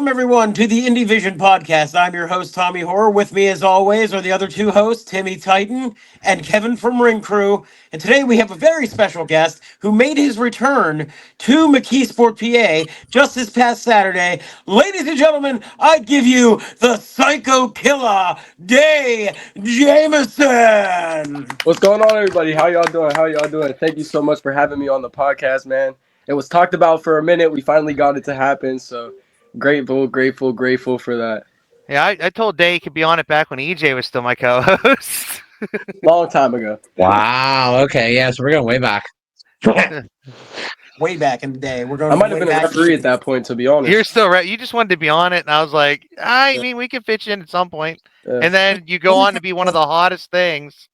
Welcome, everyone, to the Indy-Vision podcast. I'm your host, Tommy Horror. With me, as always, are the other two hosts, Timmy Titan and Kevin from Ring Crew. And today we have a very special guest who made his return to McKeesport, PA, just this past Saturday. Ladies and gentlemen, I give you the Psycho Killer, Dae Jamison. What's going on, everybody? How y'all doing? Thank you so much for having me on the podcast, man. It was talked about for a minute. We finally got it to happen, so grateful for that. Yeah, I told Day he could be on it back when EJ was still my co-host. Long time ago. Wow. Okay. Yeah. So we're going way back. Way back in the day. We're going I might have way been a back. referee at that point, to be honest. You're still right. You just wanted to be on it, and I was like, I mean, we can fit you in at some point. And then you go on to be one of the hottest things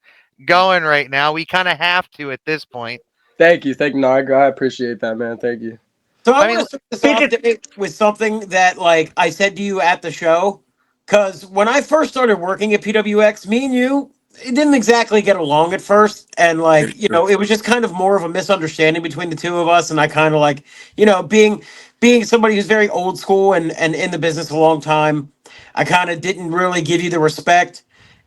going right now. We kind of have to at this point. Thank you. No, I appreciate that, man. Thank you. So I want to start this off with something that, like, I said to you at the show, because when I first started working at PWX, me and you, it didn't exactly get along at first, and it was just kind of more of a misunderstanding between the two of us, and I kind of like, being somebody who's very old school and in the business a long time, I kind of didn't really give you the respect,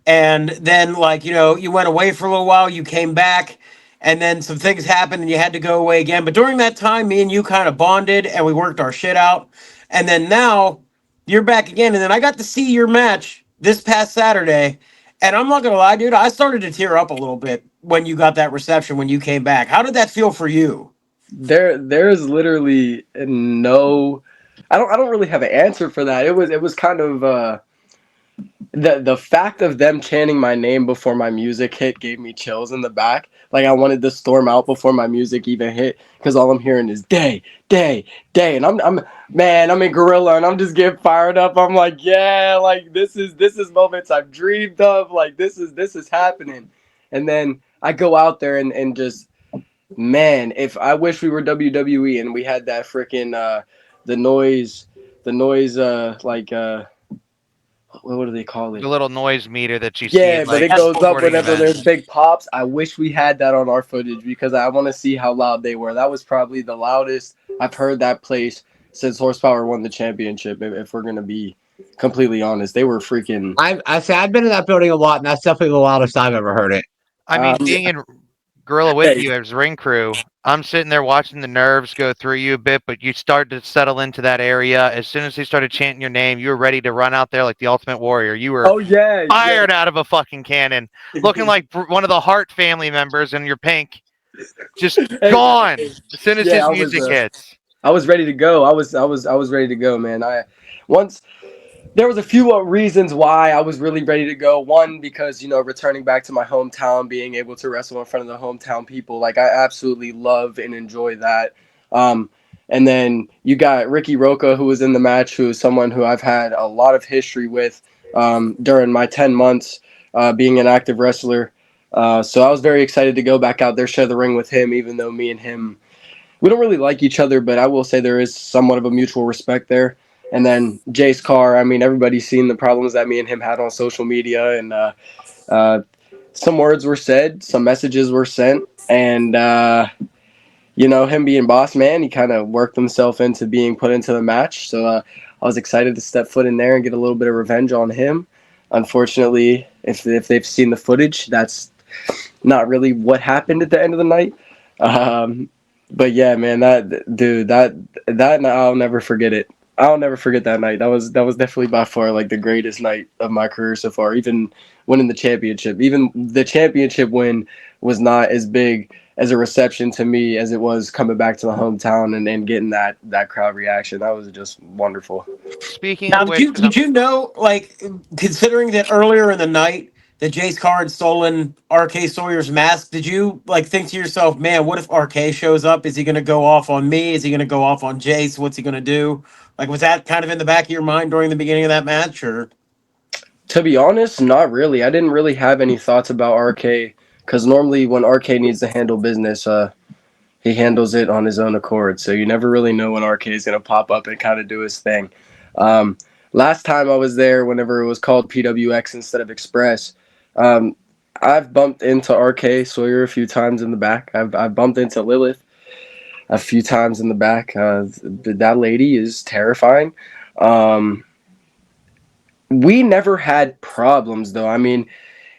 and then you went away for a little while, you came back. And then some things happened and you had to go away again. But during that time, me and you kind of bonded and we worked our shit out. And then now you're back again. And then I got to see your match this past Saturday. And I'm not going to lie, dude, I started to tear up a little bit when you got that reception when you came back. How did that feel for you? There's literally no, I don't really have an answer for that. It was kind of the fact of them chanting my name before my music hit gave me chills in the back. Like I wanted to storm out before my music even hit because all I'm hearing is Dae, and I'm in Gorilla and I'm just getting fired up. I'm like, yeah, like this is moments I've dreamed of. Like this is happening, and then I go out there and just, man, if I wish we were WWE and we had that freaking the noise what do they call it? The little noise meter that you see. But it goes up whenever there's big pops. I wish we had that on our footage because I want to see how loud they were. That was probably the loudest I've heard that place since Horsepower won the championship. If we're gonna be completely honest, they were freaking. I've been in that building a lot, and that's definitely the loudest I've ever heard it. I mean, being in Gorilla with you as Ring Crew, I'm sitting there watching the nerves go through you a bit, but you start to settle into that area. As soon as they started chanting your name, you were ready to run out there like the Ultimate Warrior. You were fired out of a fucking cannon, looking like one of the Hart family members in your pink, just gone as soon as his music hits. I was ready to go. I was ready to go, man. There was a few reasons why I was really ready to go. One, because, returning back to my hometown, being able to wrestle in front of the hometown people, like I absolutely love and enjoy that. And then you got Ricky Roca, who was in the match, who is someone who I've had a lot of history with during my 10 months being an active wrestler. So I was very excited to go back out there, share the ring with him, even though me and him, we don't really like each other, but I will say there is somewhat of a mutual respect there. And then Jace Carr, I mean, everybody's seen the problems that me and him had on social media, and some words were said, some messages were sent, and, him being boss man, he kind of worked himself into being put into the match. So I was excited to step foot in there and get a little bit of revenge on him. Unfortunately, if they've seen the footage, that's not really what happened at the end of the night. But yeah, man, that I'll never forget it. I'll never forget that night. That was definitely by far like the greatest night of my career so far. Even winning the championship, even the championship win was not as big as a reception to me as it was coming back to the hometown and getting that crowd reaction. That was just wonderful. Speaking now, of which, did you know, like, considering that earlier in the night that Jace Carr had stolen RK Sawyer's mask, did you think to yourself, man, what if RK shows up? Is he going to go off on me? Is he going to go off on Jace? What's he going to do? Like, was that kind of in the back of your mind during the beginning of that match, or? To be honest, not really. I didn't really have any thoughts about RK because normally when RK needs to handle business, he handles it on his own accord. So you never really know when RK is going to pop up and kind of do his thing. Last time I was there, whenever it was called PWX instead of Express, I've bumped into RK Sawyer a few times in the back. I've bumped into Lilith a few times in the back. That lady is terrifying. Um, we never had problems though. I mean,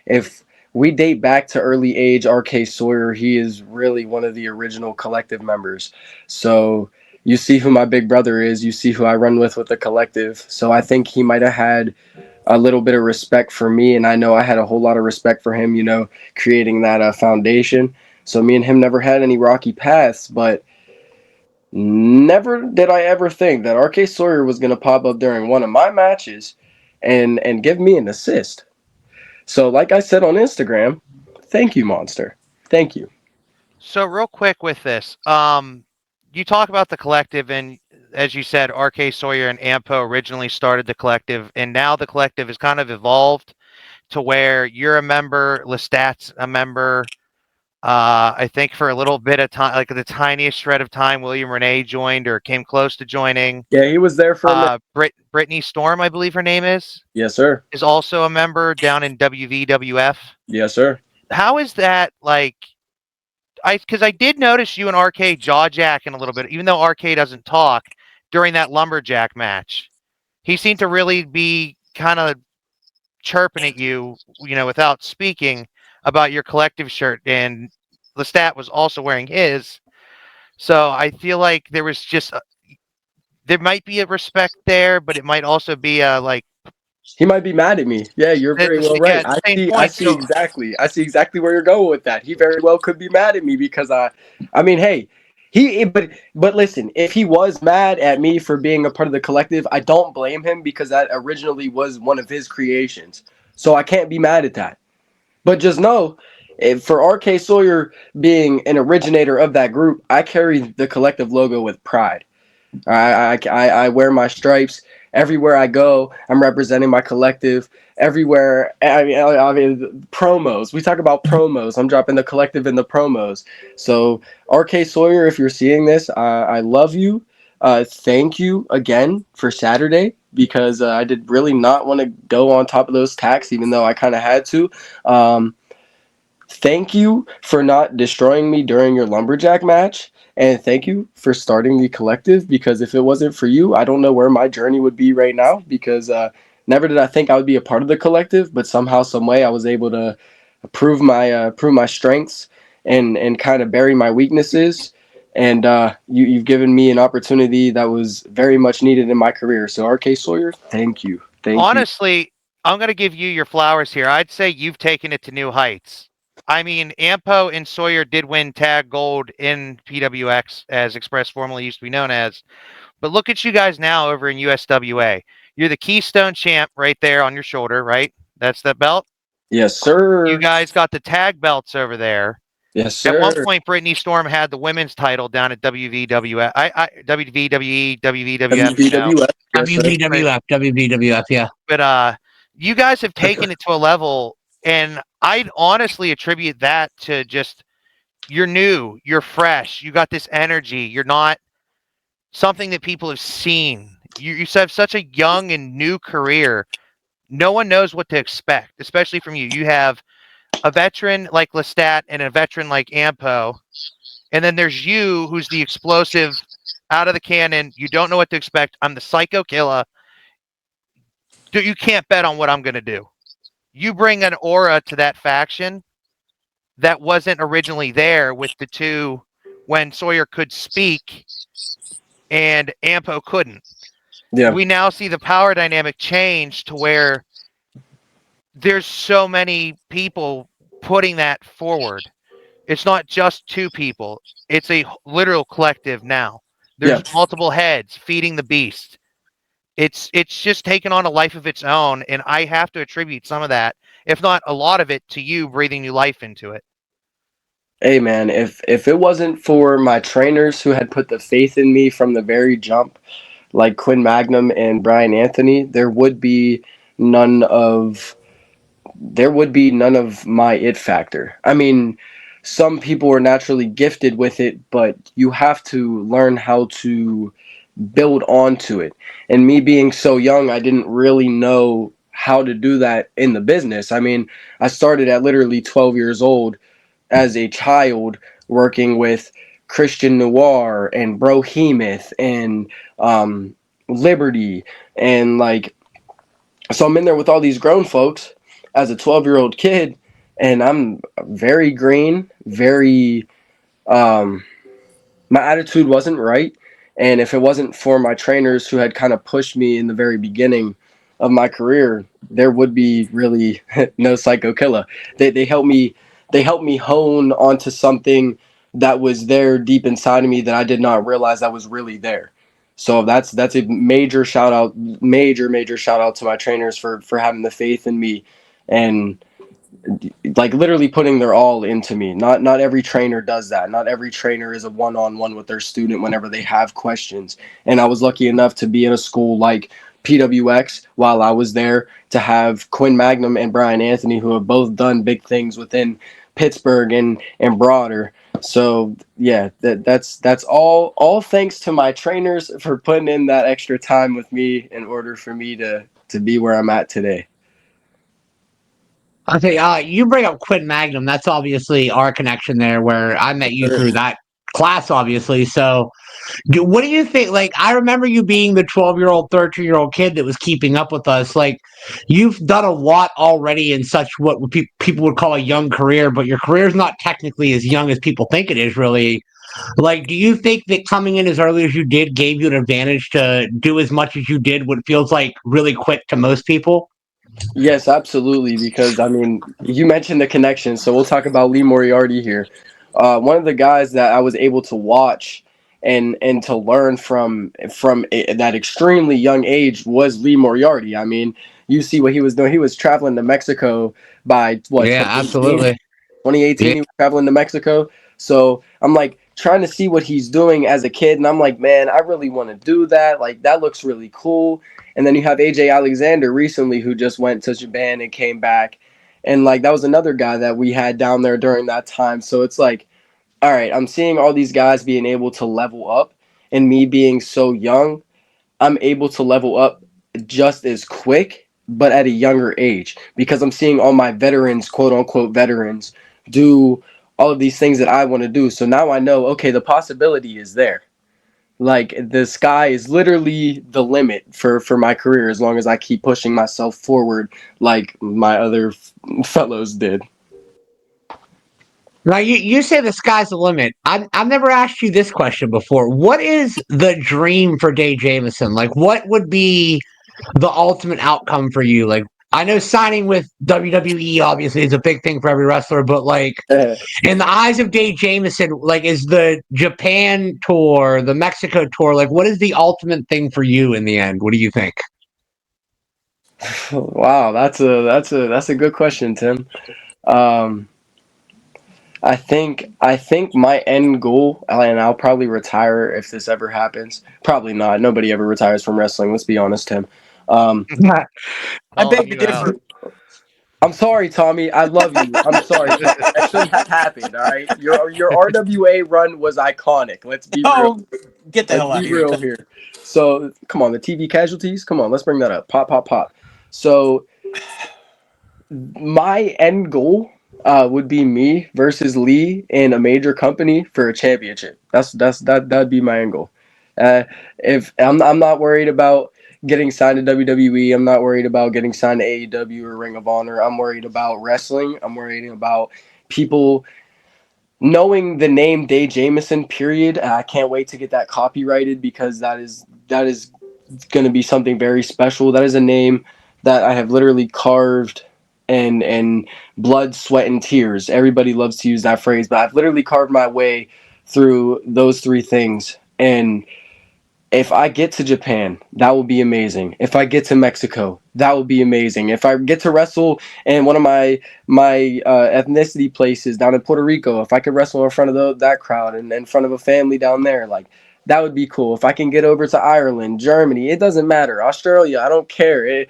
if we date back to early age, RK Sawyer, he is really one of the original collective members. So you see who my big brother is, you see who I run with the collective. So I think he might have had a little bit of respect for me, and I know I had a whole lot of respect for him, creating that foundation. So me and him never had any rocky paths, but never did I ever think that RK Sawyer was going to pop up during one of my matches and give me an assist. So, like I said on Instagram, thank you, Monster. Thank you. So real quick with this, you talk about the collective, and as you said, RK Sawyer and Ampo originally started the collective, and now the collective has kind of evolved to where you're a member, Lestat's a member. I think for a little bit of time, like the tiniest shred of time, William Renee joined or came close to joining. Yeah, he was there for a minute. Brittany Storm, I believe her name Yes, sir. is also a member down in WVWF. Yes, sir. How is that like? Because I did notice you and RK jaw jacking a little bit, even though RK doesn't talk during that lumberjack match. He seemed to really be kind of chirping at you, without speaking about your collective shirt, and Lestat was also wearing his. So I feel like there was just there might be a respect there, but it might also be a like. He might be mad at me. Yeah, you're very well Yeah, right. at the same I point. see So exactly. I see exactly where you're going with that. He very well could be mad at me because I mean, hey, but listen, if he was mad at me for being a part of the collective, I don't blame him because that originally was one of his creations. So I can't be mad at that. But just know, for RK Sawyer being an originator of that group, I carry the collective logo with pride. I wear my stripes everywhere I go. I'm representing my collective everywhere. I mean, promos. We talk about promos. I'm dropping the collective in the promos. So RK Sawyer, if you're seeing this, I love you. Thank you again for Saturday because I did really not want to go on top of those tacks, even though I kind of had to. Thank you for not destroying me during your lumberjack match. And thank you for starting the collective because if it wasn't for you, I don't know where my journey would be right now because never did I think I would be a part of the collective, but somehow, some way, I was able to prove my strengths and kind of bury my weaknesses. And you've given me an opportunity that was very much needed in my career. So RK Sawyer, thank you. Thank you. honestly, I'm going to give you your flowers here. I'd say you've taken it to new heights. I mean, Ampo and Sawyer did win tag gold in PWX, as Express formerly used to be known as. But look at you guys now over in USWA. You're the Keystone champ right there on your shoulder, right? That's the belt. Yes, You sir. guys got the tag belts over there. Yes, At one sir. point, Brittany Storm had the women's title down at WVWF, WVWE, WVWF, WBWF. Yes, sir. WBWF, WBWF, yeah. But you guys have taken it to a level, and I'd honestly attribute that to just you're new, you're fresh, you got this energy, you're not something that people have seen. You have such a young and new career. No one knows what to expect, especially from you. You have a veteran like Lestat and a veteran like Ampo, and then there's you, who's the explosive out of the cannon. You don't know what to expect. I'm the psycho killer. You can't bet on what I'm going to do. You bring an aura to that faction that wasn't originally there with the two when Sawyer could speak and Ampo couldn't. Yeah. We now see the power dynamic change to where there's so many people putting that forward. It's not just two people. It's a literal collective now. There's Yeah. multiple heads feeding the beast. It's just taken on a life of its own, and I have to attribute some of that, if not a lot of it, to you breathing new life into it. Hey man, if it wasn't for my trainers who had put the faith in me from the very jump, like Quinn Magnum and Brian Anthony, none of there would be none of my it factor. I mean, some people are naturally gifted with it, but you have to learn how to build onto it. And me being so young, I didn't really know how to do that in the business. I mean, I started at literally 12 years old as a child working with Christian Noir and Brohemoth and liberty, and like, so I'm in there with all these grown folks as a 12-year-old kid, and I'm very green, very um my attitude wasn't right. And if it wasn't for my trainers who had kind of pushed me in the very beginning of my career, there would be really no Psycho Killer. They helped me hone onto something that was there deep inside of me that I did not realize that was really there. So that's a major shout out, major shout out to my trainers for having the faith in me, and like literally putting their all into me. Not every trainer does that. Not every trainer is a one-on-one with their student whenever they have questions. And I was lucky enough to be in a school like PWX while I was there, to have Quinn Magnum and Brian Anthony, who have both done big things within Pittsburgh and broader. So yeah, that's all thanks to my trainers for putting in that extra time with me in order for me to be where I'm at today. Okay, you bring up Quinn Magnum. That's obviously our connection there, where I met you through that class, obviously. So, what do you think? Like, I remember you being the 12-year-old, 13-year-old kid that was keeping up with us. Like, you've done a lot already in such what people would call a young career, but your career is not technically as young as people think it is, really. Like, do you think that coming in as early as you did gave you an advantage to do as much as you did, what feels like really quick to most people? Yes, absolutely. Because I mean, you mentioned the connection, so we'll talk about Lee Moriarty here. One of the guys that I was able to watch and to learn from that extremely young age was Lee Moriarty. I mean, you see what he was doing. He was traveling to Mexico by what, Yeah, 2018? absolutely. 2018, Yeah. he was traveling to Mexico. So I'm like trying to see what he's doing as a kid, and I'm like, man, I really want to do that. Like, that looks really cool. And then you have AJ Alexander recently, who just went to Japan and came back, and like that was another guy that we had down there during that time. So it's like, all right, I'm seeing all these guys being able to level up, and me being so young, I'm able to level up just as quick, but at a younger age, because I'm seeing all my veterans, quote unquote veterans, do all of these things that I want to do. So now I know, okay, the possibility is there. Like, the sky is literally the limit for my career, as long as I keep pushing myself forward like my other fellows did. Now you say the sky's the limit. I've never asked you this question before. What is the dream for Dae Jamison? Like, what would be the ultimate outcome for you? Like, I know signing with WWE obviously is a big thing for every wrestler, but like in the eyes of Dae Jamison, like, is the Japan tour, the Mexico tour, like, what is the ultimate thing for you in the end? What do you think? Wow, that's a good question, Tim. Um, I think my end goal, and I'll probably retire if this ever happens. Probably not. Nobody ever retires from wrestling. Let's be honest, Tim. Um, I Calling beg to you out. differ. I'm sorry, Tommy. I love you. I'm sorry, Tommy. That shouldn't have happened. All right, your RWA run was iconic. Let's be real. Oh, get the Let's hell out be of here. real here. So come on, the TV casualties. Come on, let's bring that up. Pop, pop, pop. So my end goal would be me versus Lee in a major company for a championship. That'd be my end goal. Uh, if I'm not worried about getting signed to WWE, I'm not worried about getting signed to AEW or Ring of Honor. I'm worried about wrestling. I'm worried about people knowing the name Dae Jamison. Period. I can't wait to get that copyrighted, because that is going to be something very special. That is a name that I have literally carved and blood, sweat, and tears. Everybody loves to use that phrase, but I've literally carved my way through those three things. And if I get to Japan, that will be amazing. If I get to Mexico, that will be amazing. If I get to wrestle in one of my ethnicity places down in Puerto Rico, if I could wrestle in front of that crowd and in front of a family down there, like, that would be cool. If I can get over to Ireland, Germany, it doesn't matter. Australia, I don't care.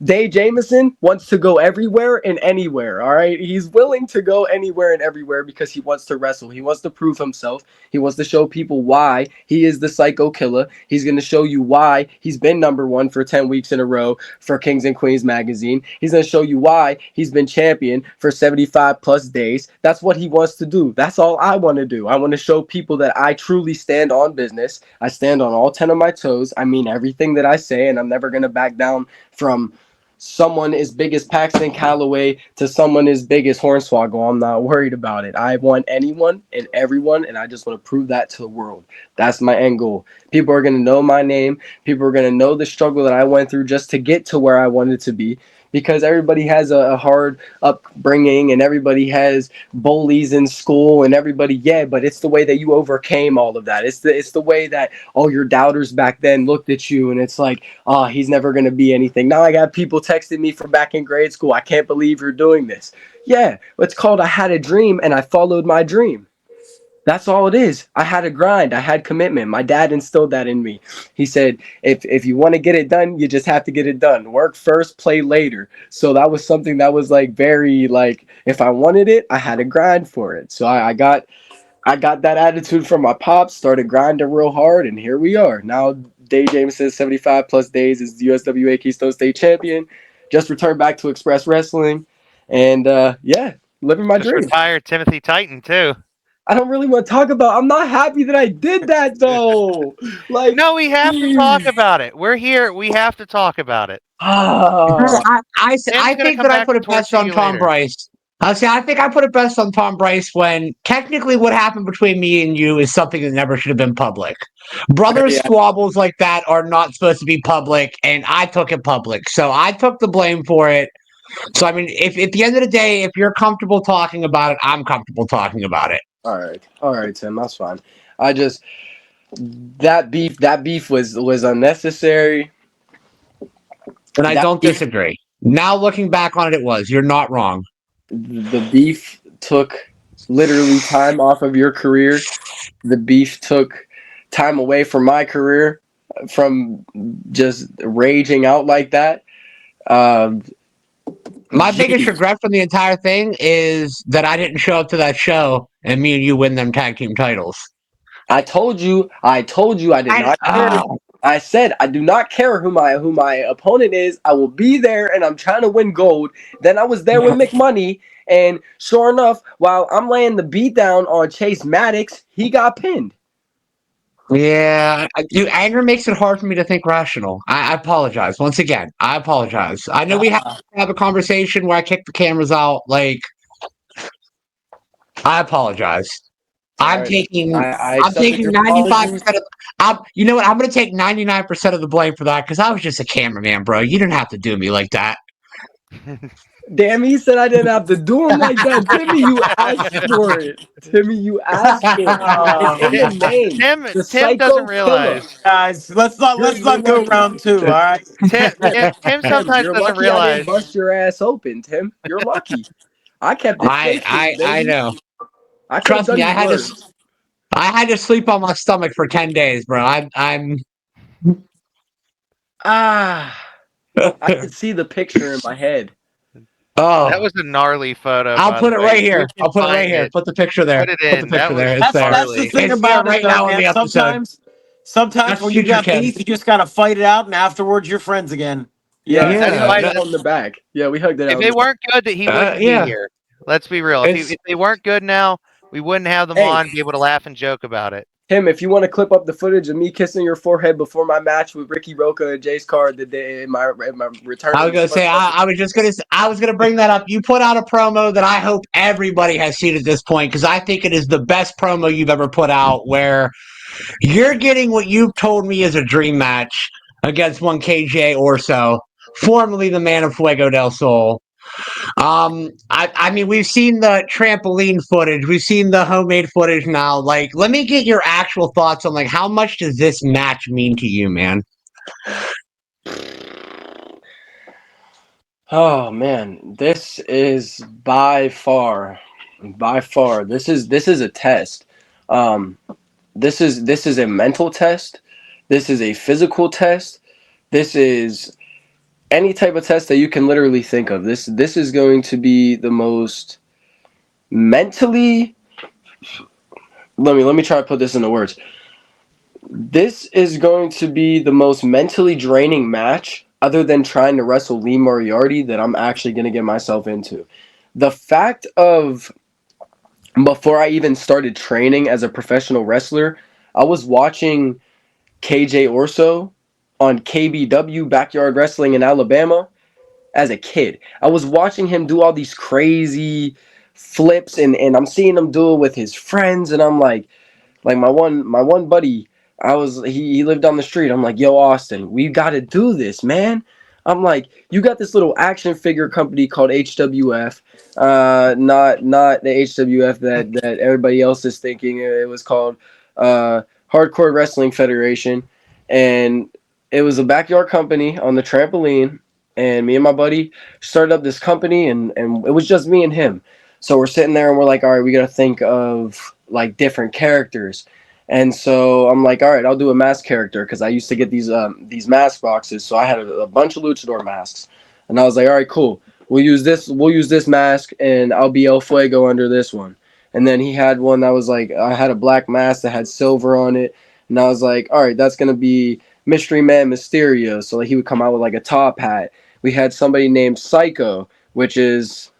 Dae Jamison wants to go everywhere and anywhere. All right, he's willing to go anywhere and everywhere because he wants to wrestle. He wants to prove himself. He wants to show people why he is the Psycho Killer. He's going to show you why he's been number one for 10 weeks in a row for Kings and Queens magazine. He's going to show you why he's been champion for 75 plus days. That's what he wants to do. That's all I want to do. I want to show people that I truly stand on own business. I stand on all 10 of my toes. I mean everything that I say, and I'm never going to back down from someone as big as Paxton Calloway to someone as big as Hornswoggle. I'm not worried about it. I want anyone and everyone, and I just want to prove that to the world. That's my end goal. People are going to know my name. People are going to know the struggle that I went through just to get to where I wanted to be, because everybody has a hard upbringing and everybody has bullies in school and everybody, yeah, but it's the way that you overcame all of that. It's the way that all your doubters back then looked at you and it's like, oh, he's never going to be anything. Now I got people texting me from back in grade school. I can't believe you're doing this. Yeah, it's called I had a dream and I followed my dream. That's all it is. I had a grind. I had commitment. My dad instilled that in me. He said, if you want to get it done, you just have to get it done. Work first, play later. So that was something that was like very like, if I wanted it, I had to grind for it. So I got that attitude from my pops, started grinding real hard, and here we are. Now Dae Jamison, 75 plus days, is the USWA Keystone State champion. Just returned back to Express Wrestling. And yeah, living my Just dream. retired Timothy Titan too. I don't really want to talk about. I'm not happy that I did that though. Like, No, we have to talk about it. We're here. We have to talk about it. I Tim's gonna think come that I back put to it best torture on you Tom later. Bryce. I think I put it best on Tom Bryce when technically what happened between me and you is something that never should have been public. Brothers Yeah. squabbles like that are not supposed to be public, and I took it public. So I took the blame for it. So I mean, if at the end of the day, if you're comfortable talking about it, I'm comfortable talking about it. All right, Tim. That's fine. I just that beef was unnecessary. And I That don't beef, disagree. Now looking back on it, it was. You're not wrong. the beef took literally time off of your career. The beef took time away from my career, from just raging out like that. Um, My biggest geez. regret from the entire thing is that I didn't show up to that show and me and you win them tag team titles. I told you I did not care. I said I do not care who my opponent is. I will be there and I'm trying to win gold. Then I was there with McMoney, and sure enough, while I'm laying the beat down on Chase Maddox, he got pinned. Yeah, anger makes it hard for me to think rational. I apologize once again. I apologize. I know we have to have a conversation where I kick the cameras out. Like, I apologize. I'm Alright. taking. I I'm accepted taking your 95%. apologies. You know what? I'm going to take 99% of the blame for that because I was just a cameraman, bro. You didn't have to do me like that. Damn, he said I didn't have to do him like that. Timmy, you asked for it. Timmy, you asked for it. It's in the name. The Tim Psycho doesn't Killer. realize. Guys, let's You're not go lucky. round two. All right. Tim sometimes You're doesn't lucky I didn't realize. bust your ass open, Tim. You're lucky. I kept it faithful, I baby. know. I kept Trust me. Dougie's words. I had to sleep on my stomach for 10 days, bro. I'm. Ah, I can see the picture in my head. That Oh, was a gnarly photo. I'll by put the it way. right If here. you can I'll put it right find here. it, Put the picture there. put it Put the in. That picture was there. It's there. That's the gnarly. thing It's here about it, right though, now in man. the episode. Sometimes That's when you future got Ken. beef, you just gotta fight it out, and afterwards you're friends again. Yeah, Yeah. we That's Yeah. why. hugged it out in the back. Yeah, we hugged it If out. they weren't good, that he wouldn't be Yeah. here. Let's be real. It's If they weren't good now, we wouldn't have them Hey, on, be able to laugh and joke about it. Tim, if you want to clip up the footage of me kissing your forehead before my match with Ricky Roca and Jace Card the day in my return. I was gonna say I was gonna bring that up. You put out a promo that I hope everybody has seen at this point because I think it is the best promo you've ever put out. Where you're getting what you've told me is a dream match against one KJ Orso, formerly the Man of Fuego del Sol. I mean, we've seen the trampoline footage, we've seen the homemade footage now. Like, let me get your actual thoughts on like how much does this match mean to you, man? Oh man, this is by far, this is a test. Um, this is a mental test. This is a physical test. This is any type of test that you can literally think of. This is going to be the most mentally. Let me try to put this into words. This is going to be the most mentally draining match, other than trying to wrestle Lee Moriarty, that I'm actually going to get myself into. The fact of, before I even started training as a professional wrestler, I was watching KJ Orso on KBW Backyard Wrestling in Alabama as a kid. I was watching him do all these crazy flips, and I'm seeing him do it with his friends, and I'm like my one buddy, he lived down the street. I'm like, yo, Austin, we got to do this, man. I'm like, you got this little action figure company called HWF, not the HWF that everybody else is thinking. It was called Hardcore Wrestling Federation, and it was a backyard company on the trampoline. And me and my buddy started up this company, and it was just me and him. So we're sitting there and we're like, all right, we got to think of like different characters. And so I'm like, all right, I'll do a mask character because I used to get these mask boxes. So I had a bunch of luchador masks, and I was like, all right, cool. We'll use this mask, and I'll be El Fuego under this one. And then he had one that was like, I had a black mask that had silver on it, and I was like, all right, that's gonna be Mystery Man Mysterio. So like, he would come out with like a top hat. We had somebody named Psycho, which is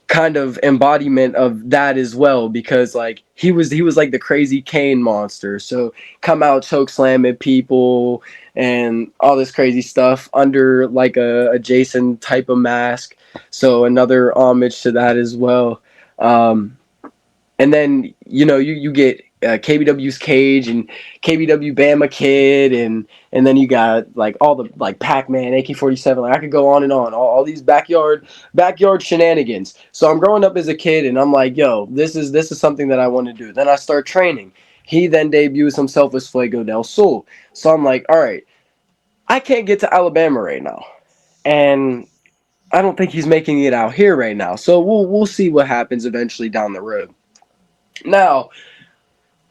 kind of embodiment of that as well, because like he was like the crazy Kane monster. So come out choke slamming people and all this crazy stuff under like a Jason type of mask. So another homage to that as well. And then you get KBW's Cage and KBW Bama Kid, and then you got like all the like Pac-Man, AK-47. Like I could go on and on. All these backyard shenanigans. So I'm growing up as a kid, and I'm like, yo, this is something that I want to do. Then I start training. He then debuts himself as Fuego del Sol. So I'm like, all right, I can't get to Alabama right now, and I don't think he's making it out here right now. So we'll see what happens eventually down the road. Now,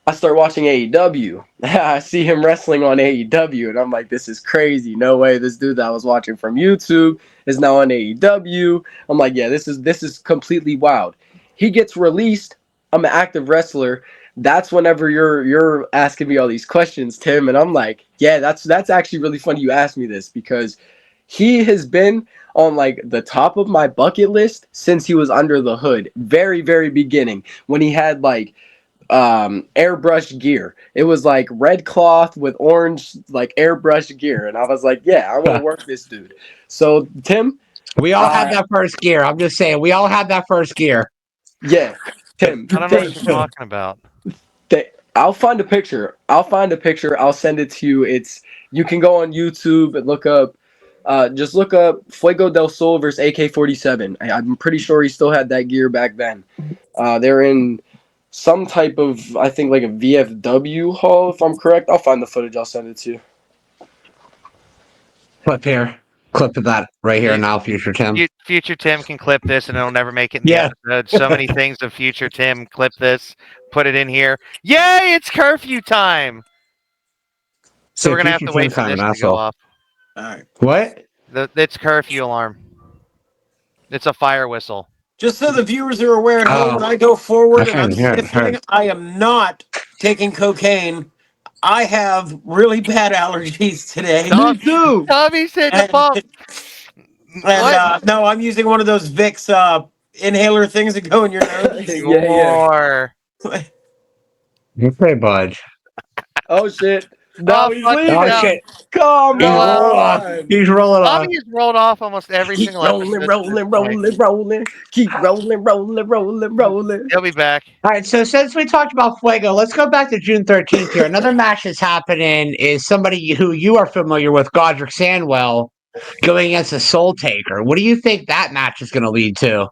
I start watching AEW. I see him wrestling on AEW, and I'm like, this is crazy. No way, this dude that I was watching from YouTube is now on AEW. I'm like, yeah, this is completely wild. He gets released. I'm an active wrestler. That's whenever you're asking me all these questions, Tim, and I'm like, yeah, that's actually really funny you asked me this, because he has been on like the top of my bucket list since he was under the hood, very very beginning, when he had like airbrush gear. It was like red cloth with orange like airbrush gear, and I was like, yeah, I want to work this dude. So Tim, We all had that first gear. I'm just saying, we all had that first gear. yeah, Tim, I don't know what you're talking about. I'll find a picture. I'll send it to you. You can go on YouTube and look up. Just look up Fuego del Sol versus AK-47. I'm pretty sure he still had that gear back then. They're in some type of, I think, like a VFW hall, if I'm correct. I'll find the footage. I'll send it to you. Clip of that right here now, Future Tim. Future Tim can clip this, and it'll never make it in the episode. So many things of Future Tim. Clip this, put it in here. Yay! It's curfew time. So we're gonna have to wait for this to go off. All right. What? It's curfew alarm. It's a fire whistle. Just so the viewers are aware, when I go forward and I'm sniffling, I am not taking cocaine. I have really bad allergies today. Me too. Tommy's hitting the pump. And no, I'm using one of those Vicks inhaler things that go in your nose. Yeah. Okay, bud. Oh shit. No, he's leaving. Oh shit. Come on. He's rolling off. Tommy's rolled off almost every single episode. Rolling. Keep rolling. He'll be back. All right, so since we talked about Fuego, let's go back to June 13th here. Another match that's happening is somebody who you are familiar with, Godric Sandwell, going against a Soul Taker. What do you think that match is going to lead to?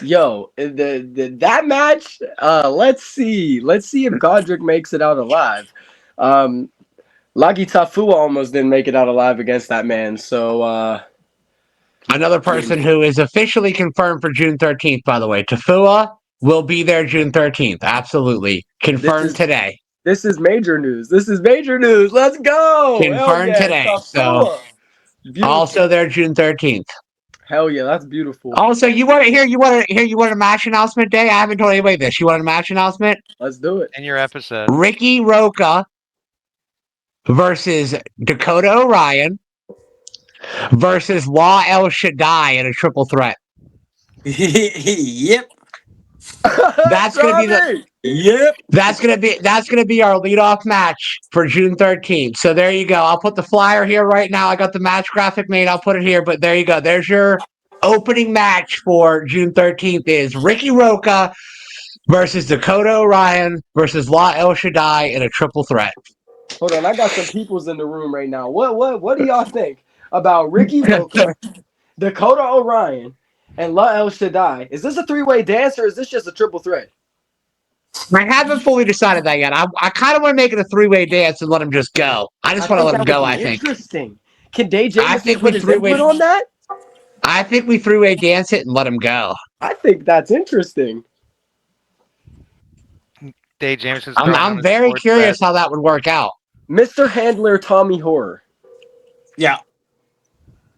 Yo, that match, let's see if Godric makes it out alive. Lagi Tafua almost didn't make it out alive against that man, so another person who is officially confirmed for June 13th, by the way. Tafua will be there June 13th. Absolutely. Confirmed today. This is major news. Let's go. Confirmed today. Tafua. So beautiful. Also there June 13th. Hell yeah, that's beautiful. Also, you want a match announcement, Day? I haven't told anybody this. You want a match announcement? Let's do it. In your episode. Ricky Roca versus Dakota Orion versus Law El Shaddai in a triple threat. Yep. That's gonna be the Tommy! Yep. that's gonna be our leadoff match for June 13th. So there you go. I'll put the flyer here right now. I got the match graphic made. I'll put it here. But there you go. There's your opening match for June 13th. Is Ricky Roca versus Dakota Orion versus La El Shaddai in a triple threat. Hold on, I got some peoples in the room right now. What do y'all think about Ricky Roca, Dakota Orion, and La El Shaddai? Is this a three-way dance or is this just a triple threat? I haven't fully decided that yet. I kind of want to make it a three-way dance and let him just go. I just want to think let him that would go, be I think. interesting. Can Dae I Jamison think we put his three-way input on that? I think we three-way dance it and let him go. I think that's interesting. Dae Jamison's I'm throwing on his very sports curious bet. how that would work out. Mr. Handler Tommy Horror, Yeah.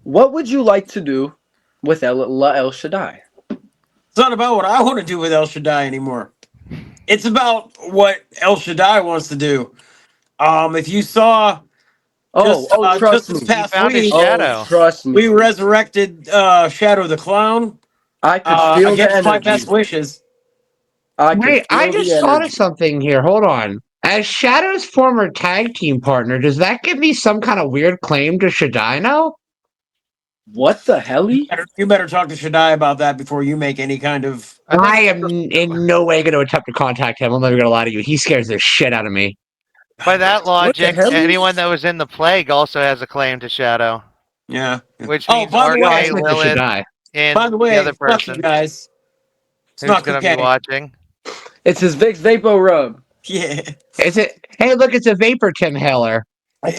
what would you like to do with La El Shaddai? It's not about what I want to do with El Shaddai anymore. It's about what El Shaddai wants to do. If you saw just Trust this me. He past found his week, shadow. Trust me. we resurrected Shadow the Clown I could feel the against my best energy. wishes. I could Wait, I feel the just thought of energy. something here. Hold on. As Shadow's former tag team partner, does that give me some kind of weird claim to Shaddai now? What the hell? You better talk to Shaddai about that before you make any kind of. I I think am in no way going to attempt to contact him. I'm never going to lie to you. He scares the shit out of me. by that What the logic, hell? anyone that was in the plague also has a claim to shadow, Yeah. which Oh, means by the No, I RK, way, meant to Lilith, Shaddai. and the fuck other you person guys. It's who's not going to be cocaine. watching. It's his Vicks Vapo Rub. Yeah. Is it? Hey, look, it's a vapor Tim Hiller.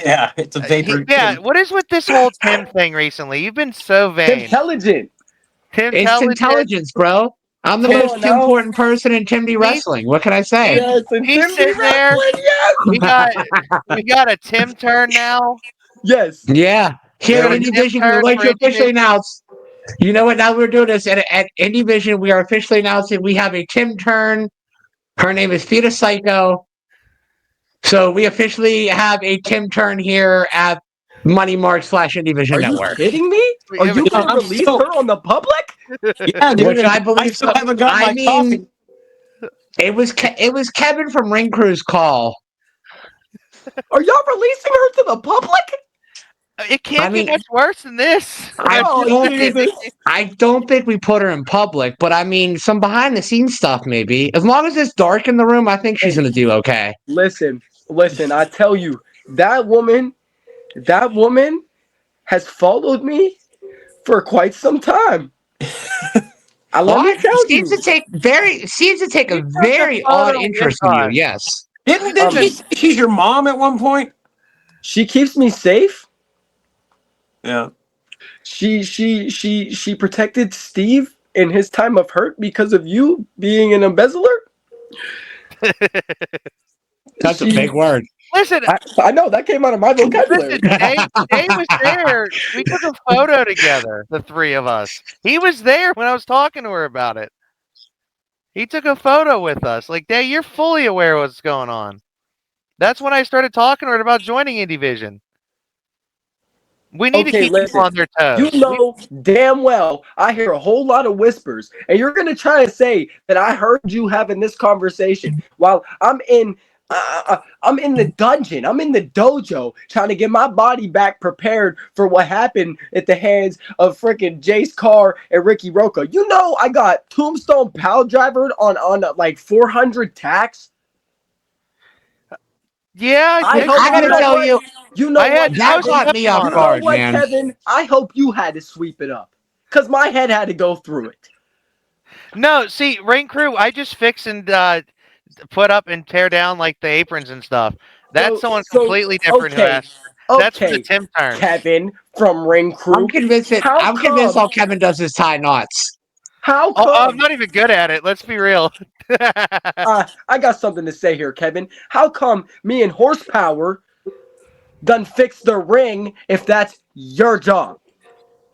Yeah, it's a vapor. Yeah, what is with this whole Tim thing recently? You've been so vain. Intelligent. Tim It's intelligence, bro. I'm the Come most on now. important person in Tim D He's- wrestling. What can I say? Yes, and He's Tim D sitting there. Wrestling, yes. We got a Tim turn now. Yes. Yeah. Here Yeah, at we're Indy-Vision, we Tim would like for to officially Indy-Vision. announce. You know what? Now we're doing this at Indy-Vision. We are officially announcing we have a Tim turn. Her name is Theta Psycho. So we officially have a Tim turn here at Money Mark / Indy-Vision Are you Network. kidding me? Are you going to I'm release so- her on the public? Yeah, dude. Which I I believe still so. haven't got I my mean, coffee. it was Kevin from Ring Crew's call. Are y'all releasing her to the public? It can't I mean- get much worse than this. I don't think we put her in public, but I mean, some behind the scenes stuff maybe. As long as it's dark in the room, I think she's gonna do okay. Listen, I tell you, that woman has followed me for quite some time. Let me tell you. Seems to take a took a very odd photo interest with in you. us. Yes. Didn't she say she's your mom at one point? She keeps me safe. Yeah. She protected Steve in his time of hurt because of you being an embezzler. That's a big word. Listen, I know that came out of my vocabulary. Listen, Day was there. We took a photo together, the three of us. He was there when I was talking to her about it. He took a photo with us. Like, Day, you're fully aware of what's going on. That's when I started talking to her about joining Indy-Vision. We need to keep people on their toes. You know damn well I hear a whole lot of whispers, and you're gonna try to say that I heard you having this conversation while I'm in the dungeon, I'm in the dojo trying to get my body back prepared for what happened at the hands of freaking Jace Carr and Ricky Roca. You know I got Tombstone Pal Driver on like 400 tacks. Yeah, I gotta tell you, You know what? that caught me off guard, man. Kevin? I hope you had to sweep it up because my head had to go through it. No, see, Rain Crew, I just fix and put up and tear down like the aprons and stuff. That's someone completely different who asked. That's for the Tim turn. Kevin from Ring Crew. I'm convinced all Kevin does is tie knots. How come? Oh, I'm not even good at it. Let's be real. I got something to say here, Kevin. How come me and Horsepower done fix the ring if that's your job?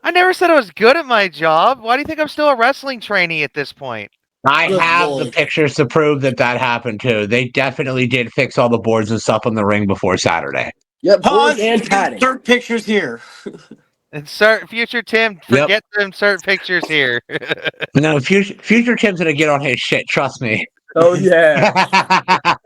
I never said I was good at my job. Why do you think I'm still a wrestling trainee at this point? I have the pictures to prove that happened too. They definitely did fix all the boards and stuff on the ring before Saturday. Yep, Pause boards and padding. Insert pictures here. Insert future Tim. Yep. Forget to insert pictures here. No, future Tim's gonna get on his shit. Trust me. Oh yeah, that's what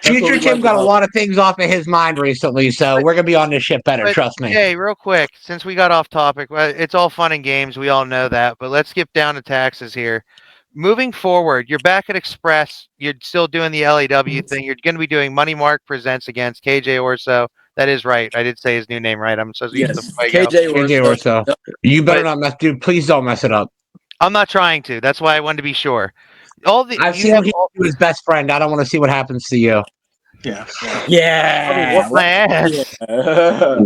Future we Tim like got a about. lot of things off of his mind recently, so we're gonna be on this shit better. But Trust me. hey, real quick, since we got off topic, it's all fun and games. We all know that, but let's skip down to taxes here. Moving forward, you're back at Express. You're still doing the LAW thing. You're going to be doing Money Mark Presents against KJ Orso. That is right. I did say his new name right. I'm so used to Yes, Fuego. KJ KJ Orso. Orso. You better But not mess, dude. Please don't mess it up. I'm not trying to. That's why I wanted to be sure. I've You seen have what he did to his best friend. I don't want to see what happens to you. Yeah. I mean, Yeah, whoop my ass. yeah.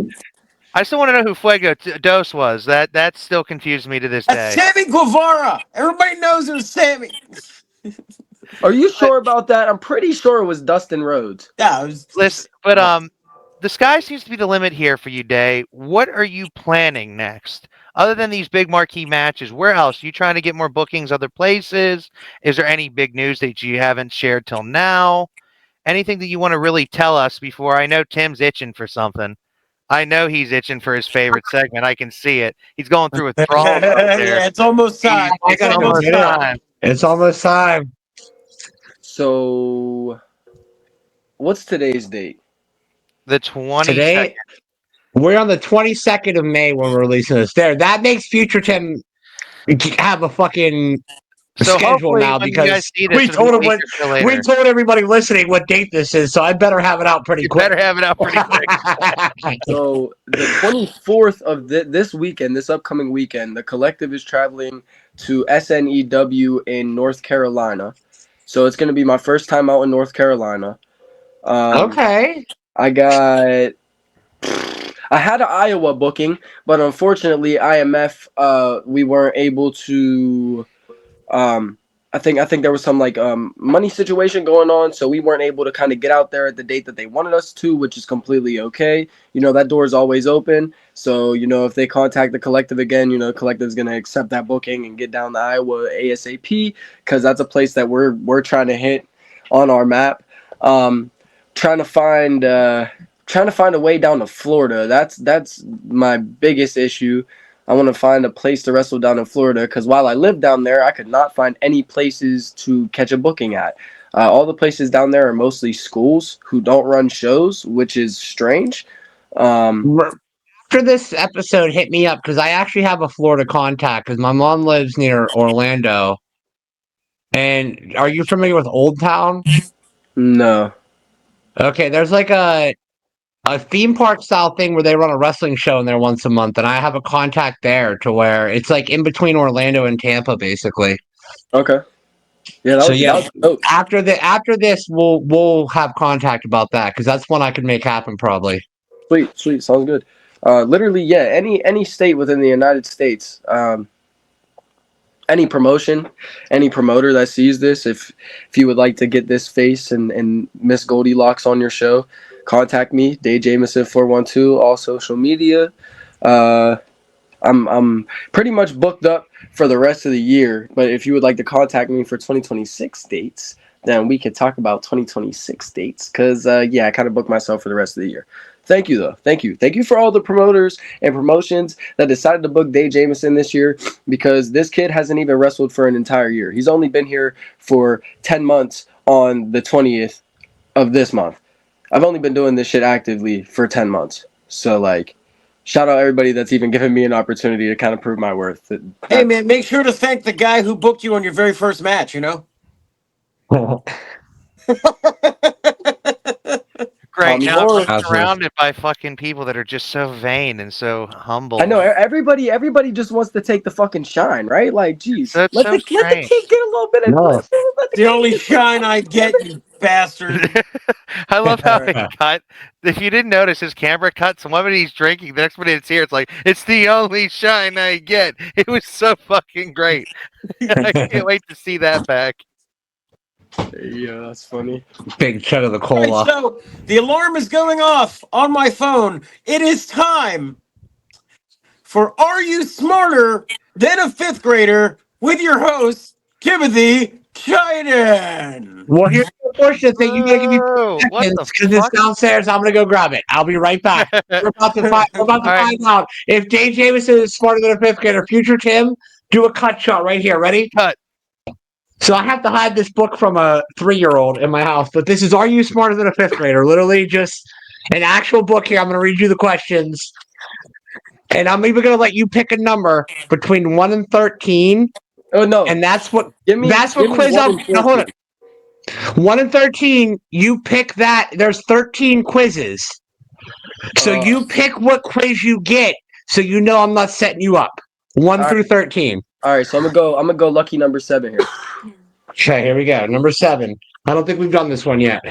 I still want to know who Fuego Dos was. That still confused me to this That's day. Sammy Guevara. Everybody knows it was Sammy. Are you sure about that? I'm pretty sure it was Dustin Rhodes. Yeah, it was. Listen, but the sky seems to be the limit here for you, Dae. What are you planning next? Other than these big marquee matches, where else? Are you trying to get more bookings other places? Is there any big news that you haven't shared till now? Anything that you want to really tell us before? I know Tim's itching for something. I know he's itching for his favorite segment. I can see it. He's going through withdrawal mode there. Yeah, it's almost time. I It's gotta go almost get it. time. It's almost time. So, what's today's date? The 22nd. Today, we're on the 22nd of May when we're releasing this. That makes Future Tim have a fucking So schedule hopefully now when you guys because see this, we it'll be told a him week what or so we later. told everybody listening what date this is, so I better have it out pretty You quick. better have it out pretty quick. So, the 24th of this weekend, this upcoming weekend, the collective is traveling to SNEW in North Carolina. So, it's going to be my first time out in North Carolina. Okay. I had an Iowa booking, but unfortunately, IMF, we weren't able to. I think there was some money situation going on, so we weren't able to kind of get out there at the date that they wanted us to, which is completely okay. You know, that door is always open. So, you know, if they contact the collective again, you know, the collective is going to accept that booking and get down to Iowa ASAP, because that's a place that we're trying to hit on our map. Trying to find a way down to Florida. That's my biggest issue. I want to find a place to wrestle down in Florida, because while I live down there, I could not find any places to catch a booking at. All the places down there are mostly schools who don't run shows, which is strange. After this episode, hit me up because I actually have a Florida contact because my mom lives near Orlando. And are you familiar with Old Town? No. Okay, there's like a theme park style thing where they run a wrestling show in there once a month, and I have a contact there to where it's like in between Orlando and Tampa, basically. Okay. Yeah. That So was, yeah, that was dope. after this, we'll have contact about that because that's one I could make happen probably. Sweet. Sounds good. Literally, yeah. Any state within the United States. Any promotion, any promoter that sees this, if you would like to get this face and Miss Goldilocks on your show, contact me, Dae Jamison 412, all social media. I'm pretty much booked up for the rest of the year, but if you would like to contact me for 2026 dates, then we could talk about 2026 dates, because yeah, I kind of booked myself for the rest of the year. Thank you, though. Thank you for all the promoters and promotions that decided to book Dae Jamison this year, because this kid hasn't even wrestled for an entire year. He's only been here for 10 months on the 20th of this month. I've only been doing this shit actively for 10 months. So, like, shout out everybody that's even given me an opportunity to kind of prove my worth. Hey, man, make sure to thank the guy who booked you on your very first match, you know? Great. Tommy Now Moore. I'm surrounded by fucking people that are just so vain and so humble. I know everybody just wants to take the fucking shine, right? Like, geez, That's let so the strange. kid get a little bit of No. let the The kid only get- shine I get, you bastard. I love how he cut. If you didn't notice, his camera cuts. One minute he's drinking, the next minute it's here. It's like, it's the only shine I get. It was so fucking great. I can't wait to see that back. Yeah, that's funny. Big chug of the All right, cola. so the alarm is going off on my phone. It is time for Are You Smarter Than a Fifth Grader with your host, Timothy Chiden. Well, here's unfortunate thing. You gotta give me Bro, what the because it's fuck? downstairs. I'm gonna go grab it. I'll be right back. We're about to find. We're about to All right. find out if Dae Jamison is smarter than a fifth grader. Future Tim, do a cut shot right here. Ready? Cut. So I have to hide this book from a 3-year-old in my house, but this is "Are You Smarter Than a Fifth Grader?" Literally just an actual book here. I'm gonna read you the questions, and I'm even gonna let you pick a number between 1 and 13, Oh no! and that's what Give me quiz 1 up. and No, hold 14. on. 1 and 13, you pick that. There's 13 quizzes. So you pick what quiz you get so you know I'm not setting you up. 1 All through 13. All right, so I'm gonna go lucky number 7 here. Okay, here we go. Number 7. I don't think we've done this one yet.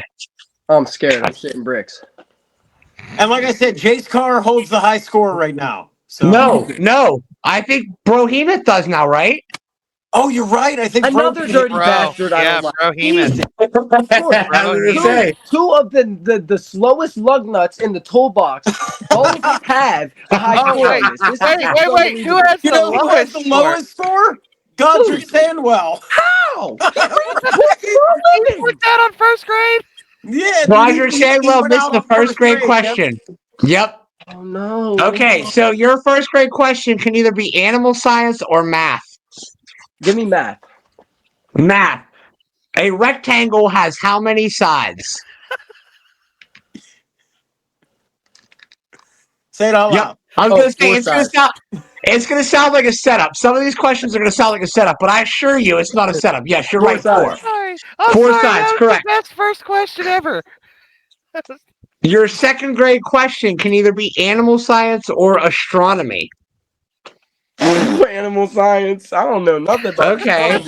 I'm scared. I'm shitting bricks. And like I said, Jace Carr holds the high score right now. So No. I think Brohemoth does now, right? Oh, you're right. I think Another dirty Bro, bastard. I yeah, don't like. bro, Hemus. Jesus. I was gonna Hemus. say. Two of the slowest lug nuts in the toolbox both have a high Oh, score wait, on this. This wait. is Who unbelievable. has you the know who has lowest the score? lowest score? Godric Sandwell. How? He reads books for a He living. worked out on first grade? Yeah, dude, Roger he Sandwell went missed out the on first grade yep. question. Yep. Oh no. Okay, so your first grade question can either be animal science or math. Give me math. Math. A rectangle has how many sides? Say it out Yep. loud. I was Oh, gonna say 4 it's gonna sides. sound like a setup. Some of these questions are gonna sound like a setup, but I assure you it's not a setup. Yes, you're 4 right. sides. Sorry. I'm 4 sorry. sides, That was correct. the best first question ever. Your second grade question can either be animal science or astronomy. Animal science. I don't know nothing about Okay.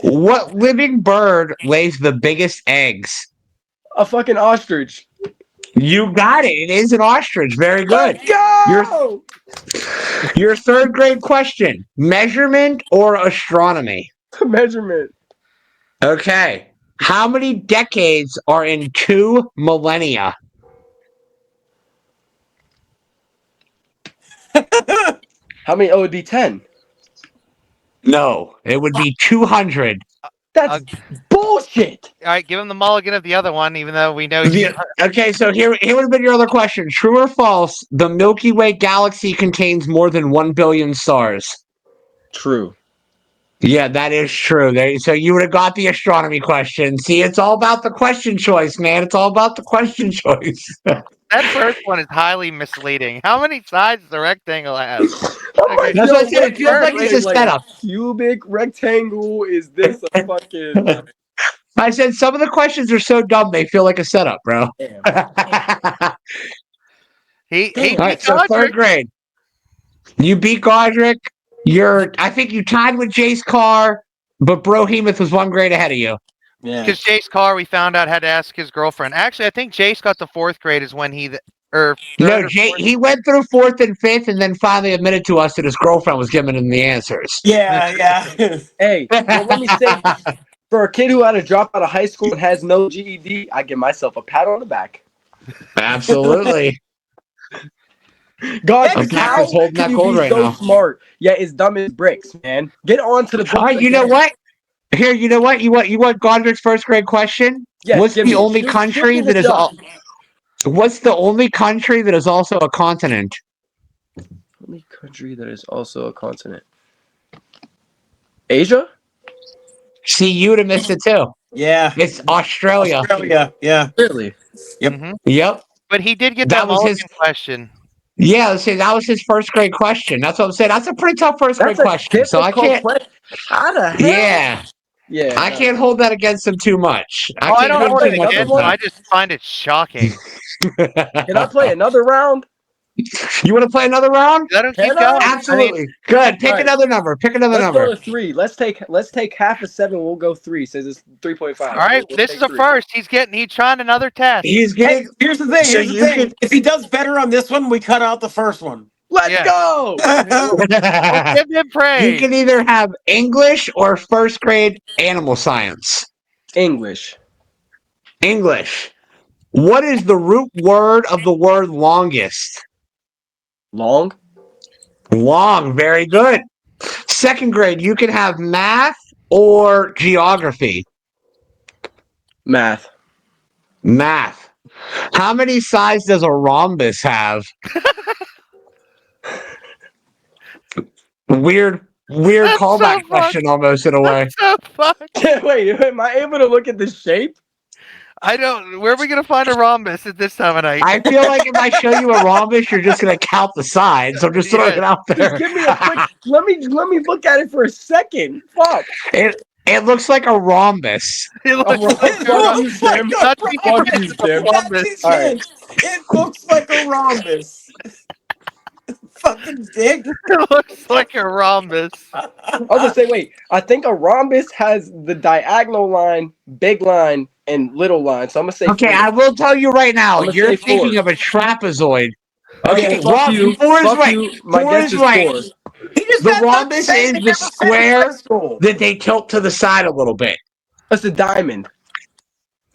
What living bird lays the biggest eggs? a fucking ostrich. You got it. It is an ostrich. Very good. Let's go. Your third grade question: measurement or astronomy? Measurement. Okay. How many decades are in 2 millennia? How many? Oh, it'd be 10. No, it would be 200. That's bullshit. All right, give him the mulligan of the other one, even though we know Okay, so here would have been your other question. True or false? The Milky Way galaxy contains more than 1 billion stars. True. Yeah, that is true. So you would have got the astronomy question. See, it's all about the question choice, man. It's all about the question choice. that first one is highly misleading. How many sides does the rectangle have? Okay. That's what I said. It feels like it's a setup. Cubic rectangle. Is this a fucking? I said some of the questions are so dumb they feel like a setup, bro. Damn. He Damn. All right, so third grade. You beat Godric. I think you tied with Jace Carr, but Brohemoth was 1 grade ahead of you. Yeah. Because Jace Carr, we found out, had to ask his girlfriend. Actually, I think Jace got to 4th grade is when he, or No, third or fourth. he went through 4th and 5th, and then finally admitted to us that his girlfriend was giving him the answers. Yeah. Hey, well, let me say this. For a kid who had to drop out of high school and has no GED, I give myself a pat on the back. Absolutely. God, I'm how holding that can you gold be right so now. smart yet as dumb as bricks, man? Get on to the book. All right, you know what? Here, you know what? You want Godric's first grade question? Yes, What's give the me only it. country Shoot me that the is shot. What's the only country that is also a continent? Only country that is also a continent. Asia? See, you would have missed it too. Yeah. It's Australia. Yeah. Really? Yep. Mhm. Yep. But he did get That that was mulligan his- question. Yeah, let's see, that was his first grade question. That's what I'm saying. That's a pretty tough first grade That's a question. So I difficult can't. question. How the hell? Yeah, Yeah. I can't hold that against him too much. I can't don't give him hold too it much against of him. I just find it shocking. that. Can I play another round? You want to play another round? Let him keep Can I? going. Absolutely. Good. Pick All right. another number. Pick another Let's number. go to 3. Let's take half of 7. We'll go 3. Says it's 3.5. All right, We'll this take is a 3. first. He's trying another test. He's Hey, getting. here's the thing. So Here's the you thing. can- If he does better on this one, we cut out the first one. Let's Yeah. go. Well, give him You praise. can either have English or first grade animal science. English. English. What is the root word of the word longest? Long. Long. Very good. Second grade, you can have math or geography. Math. Math. How many sides does a rhombus have? Weird That's so callback fucked. question almost in a way. That's so fucked. Wait, am I able to look at the shape? I don't. Where are we gonna find a rhombus at this time of night? I feel like if I show you a rhombus, you're just gonna count the sides. So I'm just throwing Yeah. it out Just there. give me a quick. let me look at it for a second. Fuck. It looks like a rhombus. It looks Fuck like It a looks like a Not the Fuck rhombus. you, Tim. That's rhombus. his All right. hint. It looks like a rhombus. Fucking dick. It looks like a rhombus. I was gonna say, wait. I think a rhombus has the diagonal line, big line, and little line. So I'm gonna say. Okay, 4. I will tell you right now, I'm gonna you're say 4. thinking of a trapezoid. Okay, fuck Rob, you. 4 is Fuck right. you. My 4 guess is is right. 4. He just The got done rhombus saying is he the never finished high square school. that they tilt to the side a little bit. That's a diamond.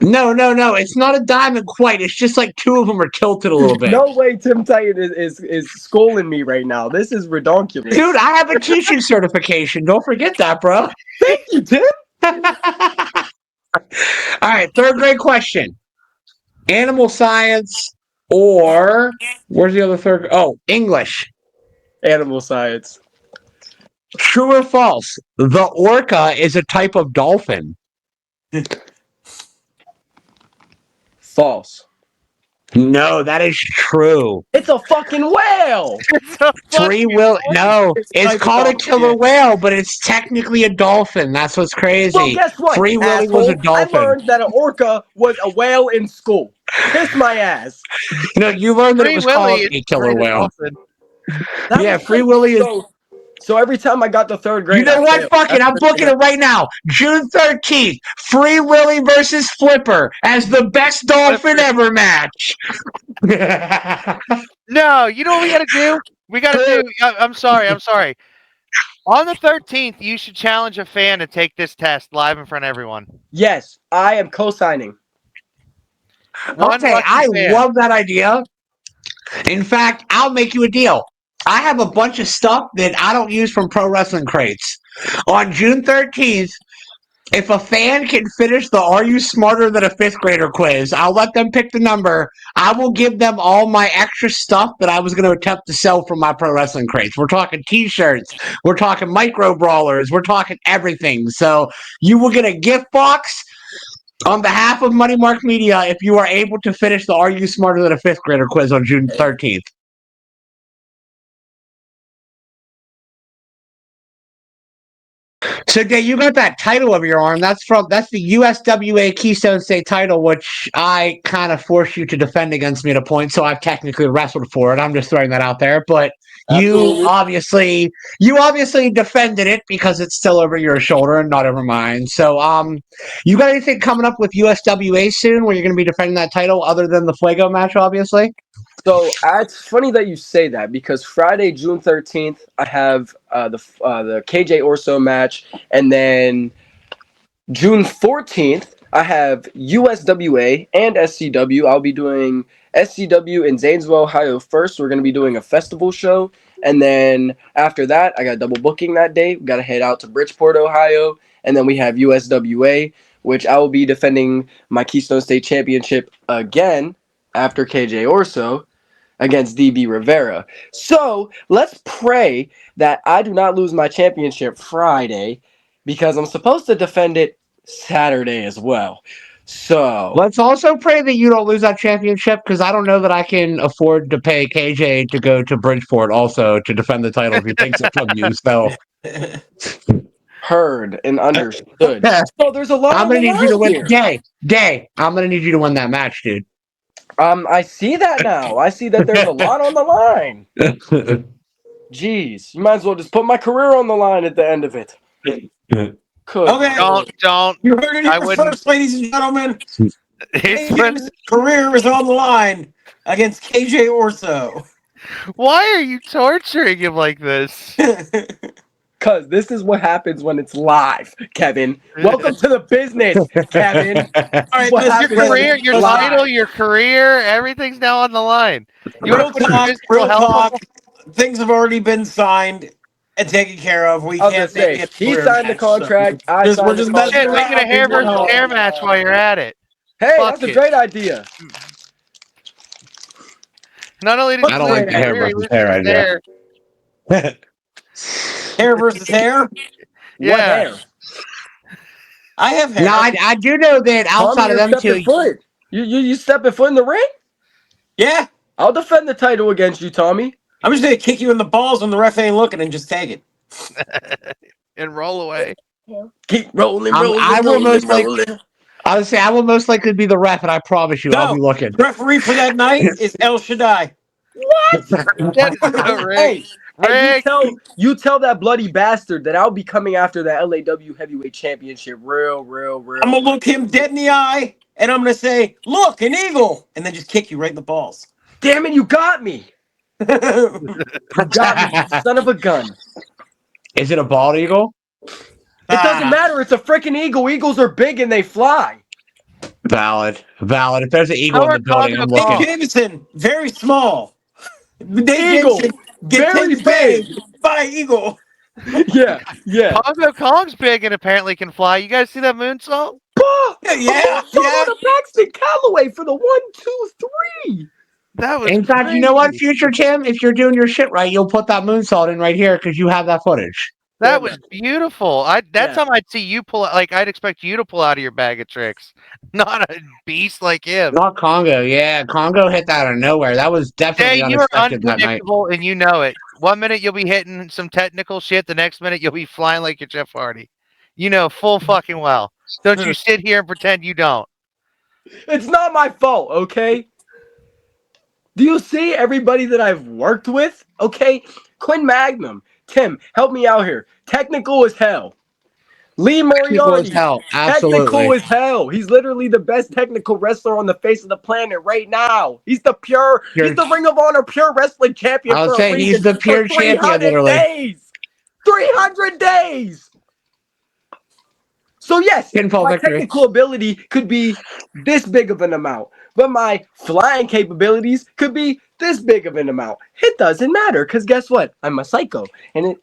No, it's not a diamond quite. It's just like two of them are tilted a little bit. No way Tim Titan is schooling me right now. This is redonkulous. Dude, I have a teaching certification. Don't forget that, bro. Thank you, Tim. All right, third grade question. Animal science or where's the other third? Oh, English. Animal science. True or false? The orca is a type of dolphin. False. No, that is true. It's a fucking whale. It's a Free fucking will. No, It's it's type of called a dolphin, killer yeah. whale, but it's technically a dolphin. That's what's crazy. Well, guess what, Free Willy asshole? was a I dolphin. learned that an orca was a whale in school. Kiss my ass. No, you learned that it Free was Willy called is a killer great whale. dolphin. That Yeah, was Free like- Willy is. So every time I got to third grade, You know I what? failed. Fuck it. That's I'm the booking thing. it right now. June 13th. Free Willy versus Flipper as the best dolphin Flipper. ever match. No, you know what we got to do? We got to do. I'm sorry. On the 13th, you should challenge a fan to take this test live in front of everyone. Yes, I am co-signing. One Okay, lucky I fan. love that idea. In fact, I'll make you a deal. I have a bunch of stuff that I don't use from Pro Wrestling Crates. On June 13th, if a fan can finish the Are You Smarter Than a Fifth Grader quiz, I'll let them pick the number. I will give them all my extra stuff that I was going to attempt to sell from my Pro Wrestling Crates. We're talking t-shirts. We're talking micro brawlers. We're talking everything. So you will get a gift box on behalf of Money Mark Media if you are able to finish the Are You Smarter Than a Fifth Grader quiz on June 13th. So, Dave, you got that title over your arm. That's the USWA Keystone State title, which I kind of forced you to defend against me at a point. So I've technically wrestled for it. I'm just throwing that out there. But Absolutely. you obviously defended it because it's still over your shoulder and not over mine. So, you got anything coming up with USWA soon where you're going to be defending that title other than the Fuego match, obviously? So it's funny that you say that because Friday, June 13th, I have the KJ Orso match, and then June 14th, I have USWA and SCW. I'll be doing SCW in Zanesville, Ohio first. We're going to be doing a festival show, and then after that, I got double booking that day. We got to head out to Bridgeport, Ohio, and then we have USWA, which I will be defending my Keystone State Championship again after KJ Orso against DB Rivera. So let's pray that I do not lose my championship Friday because I'm supposed to defend it Saturday as well. So Let's also pray that you don't lose that championship because I don't know that I can afford to pay KJ to go to Bridgeport also to defend the title if he takes it from you. So heard and understood. So there's a lot I'm on the gonna need you to line win. here. Day. I'm gonna need you to win that match, dude. I see that now. I see that there's a lot on the line. Jeez, you might as well just put my career on the line at the end of it. Could. Okay. Don't. You heard it I here wouldn't. first, ladies and gentlemen. His His career is on the line against KJ Orso. Why are you torturing him like this? Because this is what happens when it's live, Kevin. Welcome to the business, Kevin. All right, What Mr. happens Your when career, it's your live? title, your career, everything's now on the line. You real want to put your talk, physical real health on talk. Things have already been signed and taken care of. We I was can't gonna make say it. he signed the contract. I We're just just messing Shit, messing make it a around. hair People versus know. hair match while you're at it. Hey, Fuck that's a it. great idea. Not only did I don't like the hair versus hair idea. Hair versus hair. What Yeah. hair? I have hair. Now, I do know that Tommy, outside of you're them stepping two, foot. You stepping foot in the ring? Yeah. I'll defend the title against you, Tommy. I'm just gonna kick you in the balls when the ref ain't looking and just take it. And roll away. Keep rolling, I will most I would say I will most likely be the ref, and I promise you, I'll be No, looking. referee for that night is El Shaddai. That's so Hey, Rick. you tell that bloody bastard that I'll be coming after that LAW heavyweight championship real. I'm gonna look him dead in the eye and I'm gonna say, "Look, an eagle," and then just kick you right in the balls. Damn it, you got me. Nah. You got me, you son of a gun. Is it a bald eagle? It doesn't matter. It's a freaking eagle. Eagles are big and they fly. Valid. If there's an eagle How in are the building, I'm Congo Dae looking. Jamison, very small. Dae Eagle, Jamison, get very takes bang big. by eagle. Yeah. Congo Kong's big and apparently can fly. You guys see that moonsault? Yeah, A moonsault yeah. on a Paxton Calloway for the 1, 2, 3. That was In fact, you know what, future Tim? If you're doing your shit right, you'll put that moonsault in right here because you have that footage. That was beautiful. That's Yeah. how I'd see you pull. Like I'd expect you to pull out of your bag of tricks, not a beast like him. Not Congo, yeah. Congo hit that out of nowhere. That was definitely Jay, you are unexpected that night. unpredictable, and you know it. 1 minute you'll be hitting some technical shit. The next minute you'll be flying like you're Jeff Hardy. You know full fucking well. Don't you sit here and pretend you don't. It's not my fault, okay? Do you see everybody that I've worked with? Okay? Quinn Magnum. Tim, help me out here. Technical as hell. Lee Technical as Moriarty. hell. Technical Absolutely. as hell. He's literally the best technical wrestler on the face of the planet right now. He's the Ring of Honor pure wrestling champion I would for a say reason. he's the For pure champion, 300 literally. days. 300 days. So yes, Pinfall my victory. technical ability could be this big of an amount, but my flying capabilities could be this big of an amount. It doesn't matter, because guess what? I'm a psycho. And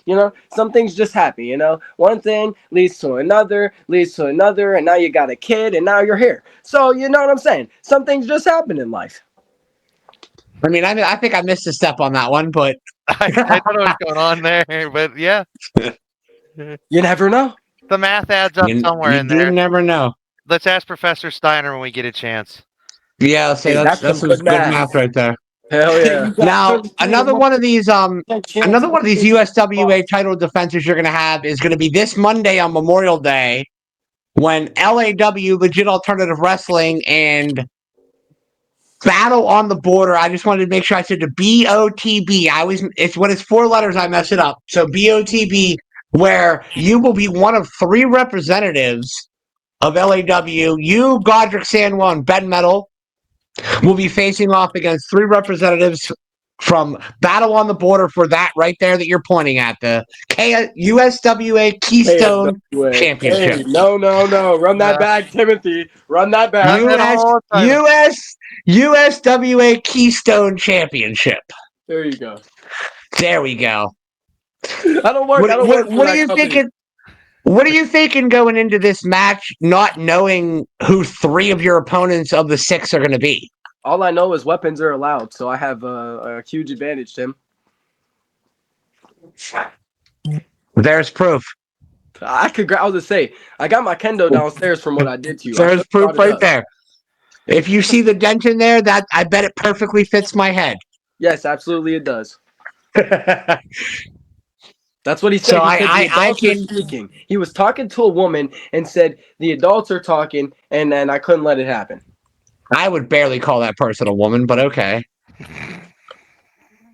some things just happen, One thing leads to another, and now you got a kid, and now you're here. So you know what I'm saying? Some things just happen in life. I mean, I think I missed a step on that one, but I don't know what's going on there, but yeah, You never know. the math adds up somewhere you in do there. never know. Let's ask Professor Steiner when we get a chance. Yeah, I'll say Hey, that's that's some good good math. math right there. Hell yeah. Now, another one of these USWA title defenses you're going to have is going to be this Monday on Memorial Day when LAW, Legit Alternative Wrestling, and Battle on the Border. I just wanted to make sure I said the BOTB. It's when it's 4 letters, I mess it up. So BOTB, where you will be one of 3 representatives of LAW. You, Godric Sanwa, and Ben Metal will be facing off against 3 representatives from Battle on the Border for that right there that you're pointing at, the USWA Keystone Championship. Hey, no. Run that back, Timothy. Run that back. USWA Keystone Championship. There you go. There we go. I don't work. What are you thinking? What are you thinking going into this match, not knowing who 3 of your opponents of the 6 are going to be? All I know is weapons are allowed, so I have a huge advantage, Tim. There's proof. I was gonna say I got my kendo downstairs from what I did to you. There's proof right there. If you see the dent in there, that I bet it perfectly fits my head. Yes, absolutely, it does. That's what he said. So He said the I adults are speaking. He was talking to a woman and said the adults are talking, and then I couldn't let it happen. I would barely call that person a woman, but okay.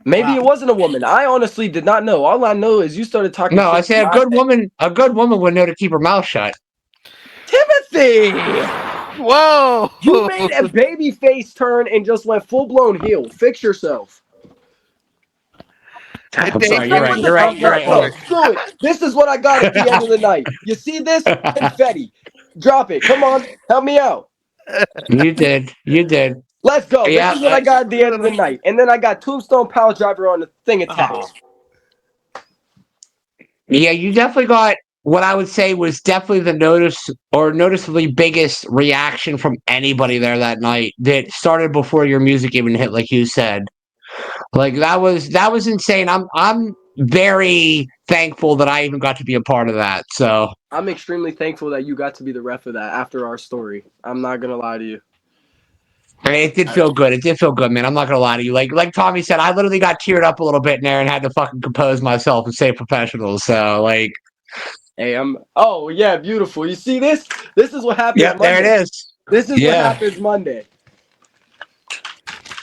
Maybe it wasn't a woman. I honestly did not know. All I know is you started talking. No, I say a good woman would know to keep her mouth shut. Timothy! Whoa! You made a baby face turn and just went full blown heel. Fix yourself. I'm sorry, you're right. Look, screw it. This is what I got at the end of the night. You see this? Confetti. Drop it. Come on. Help me out. You did. Let's go. Yeah, This is what I got at the end of the night. And then I got Tombstone Power Driver on the thing attached. Yeah, you definitely got what I would say was definitely the noticeably biggest reaction from anybody there that night that started before your music even hit, like you said. Like that was insane. I'm very thankful that I even got to be a part of that. So I'm extremely thankful that you got to be the ref of that after our story. I'm not gonna lie to you. it did feel good. It did feel good, man. I'm not gonna lie to you. Like Tommy said, I literally got teared up a little bit in there and had to fucking compose myself and stay professional. So like, Hey, oh yeah, beautiful. You see this? This is what happens yep, Monday. there it is. This is what Yeah. happens Monday.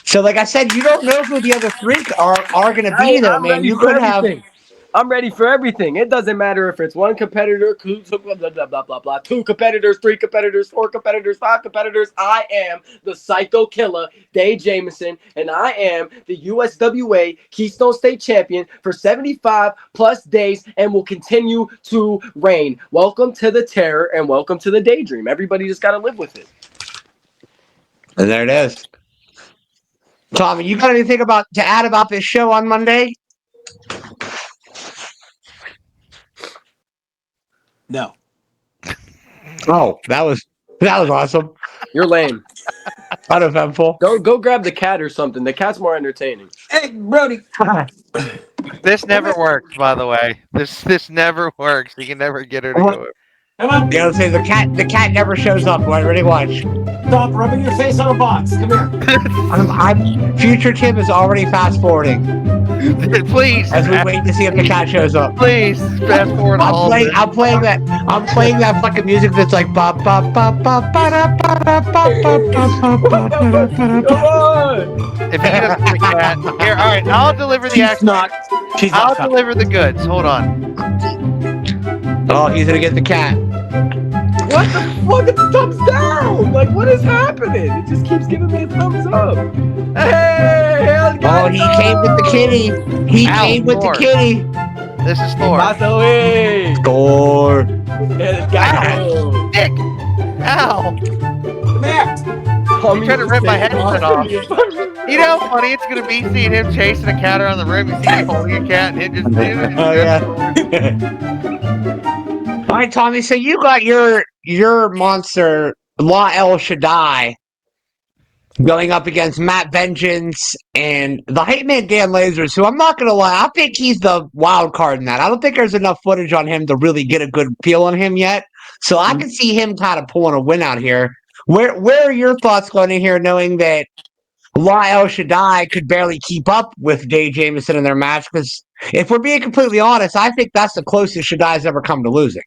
So like I said, you don't know who the other three are gonna be though, I'm man. ready You for could have. everything. I'm ready for everything. It doesn't matter if it's one competitor, blah, blah, blah, blah, blah, blah, 2 competitors, 3 competitors, 4 competitors, 5 competitors. I am the Psycho Killer, Dae Jamison, and I am the USWA Keystone State Champion for 75 plus days and will continue to reign. Welcome to the terror and welcome to the daydream. Everybody just got to live with it. And there it is. Tommy, you got anything to add about this show on Monday? No. Oh, that was awesome. You're lame. Uneventful. Go grab the cat or something. The cat's more entertaining. Hey, Brody. This never works, by the way. This never works. You can never get her to What? go. Come on. Yeah, let's say the cat never shows up. Right, ready, watch. Stop rubbing your face on a box. Come here. I'm future Tim is already fast forwarding Please, as we wait to see if the cat shows up. please fast forward all this. I'm playing that fucking music that's like ba ba ba ba ba da ba da ba ba ba ba ba Come ba. on. If he doesn't get the cat, here, all right, I'll deliver the She's action. not. She's I'll not. coming. deliver the goods. Hold on. Oh, he's gonna get the cat. What the fuck? It's thumbs down! Like, what is happening? It just keeps giving me a thumbs up. Hey, Oh, he came with the kitty. He Ow, came with the Thor. kitty. This is Thor. Pasa away. Score. El gato. Dick. Ow. Come here. Tommy trying to was rip my taking headset off. off. You know how funny it's gonna be seeing him chasing a cat around the room. You see him holding a cat and him just Oh yeah. All right, Tommy. So you got your monster La El Shaddai going up against Matt Vengeance and the Hype Man Dan Lasers, who I'm not gonna lie, I think he's the wild card in that. I don't think there's enough footage on him to really get a good feel on him yet. So I can see him kind of pulling a win out here. Where are your thoughts going in here, knowing that La El Shaddai could barely keep up with Dae Jamison in their match? Because if we're being completely honest, I think that's the closest Shaddai's ever come to losing.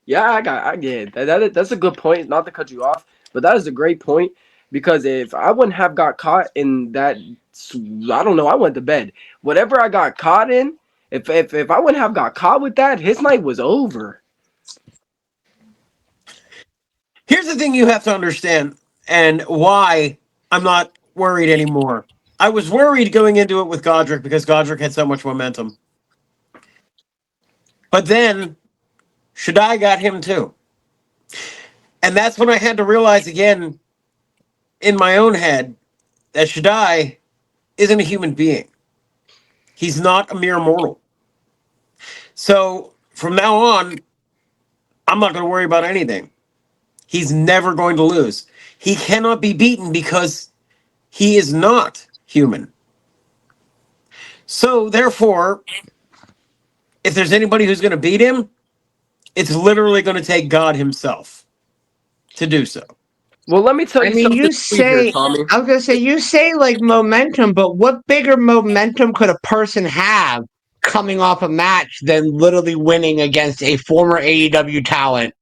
Yeah, I get it. That's a good point. Not to cut you off, but that is a great point because if I wouldn't have got caught in that, I don't know. I went to bed. Whatever I got caught in, if I wouldn't have got caught with that, his night was over. Here's the thing you have to understand, and why I'm not worried anymore. I was worried going into it with Godric because Godric had so much momentum. But then Shaddai got him too. And that's when I had to realize again in my own head that Shaddai isn't a human being. He's not a mere mortal. So from now on, I'm not going to worry about anything. He's never going to lose. He cannot be beaten because he is not human. So therefore, if there's anybody who's going to beat him, it's literally going to take God himself to do so. Well, let me tell you something. You say, Tommy. I was gonna say, you say like momentum, but what bigger momentum could a person have coming off a match than literally winning against a former AEW talent,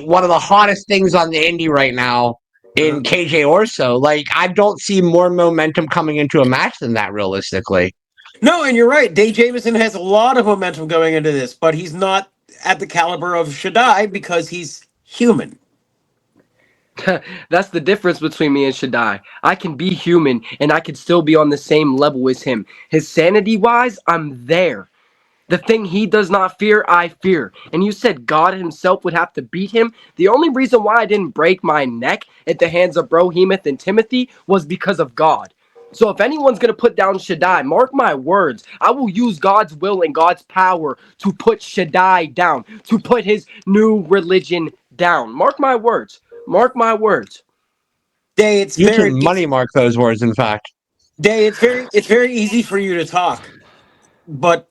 one of the hottest things on the indie right now in KJ Orso? Like, I don't see more momentum coming into a match than that, realistically. No, and you're right. Dae Jamison has a lot of momentum going into this, but he's not at the caliber of Shaddai because he's human. That's the difference between me and Shaddai. I can be human and I can still be on the same level as him. His sanity wise, I'm there. The thing he does not fear, I fear. And you said God himself would have to beat him. The only reason why I didn't break my neck at the hands of Brohemoth and Timothy was because of God. So if anyone's gonna put down Shaddai, mark my words, I will use God's will and God's power to put Shaddai down, to put his new religion down. Mark my words. Mark my words. Day, it's You very can money mark those words, in fact. Day, it's very easy for you to talk, but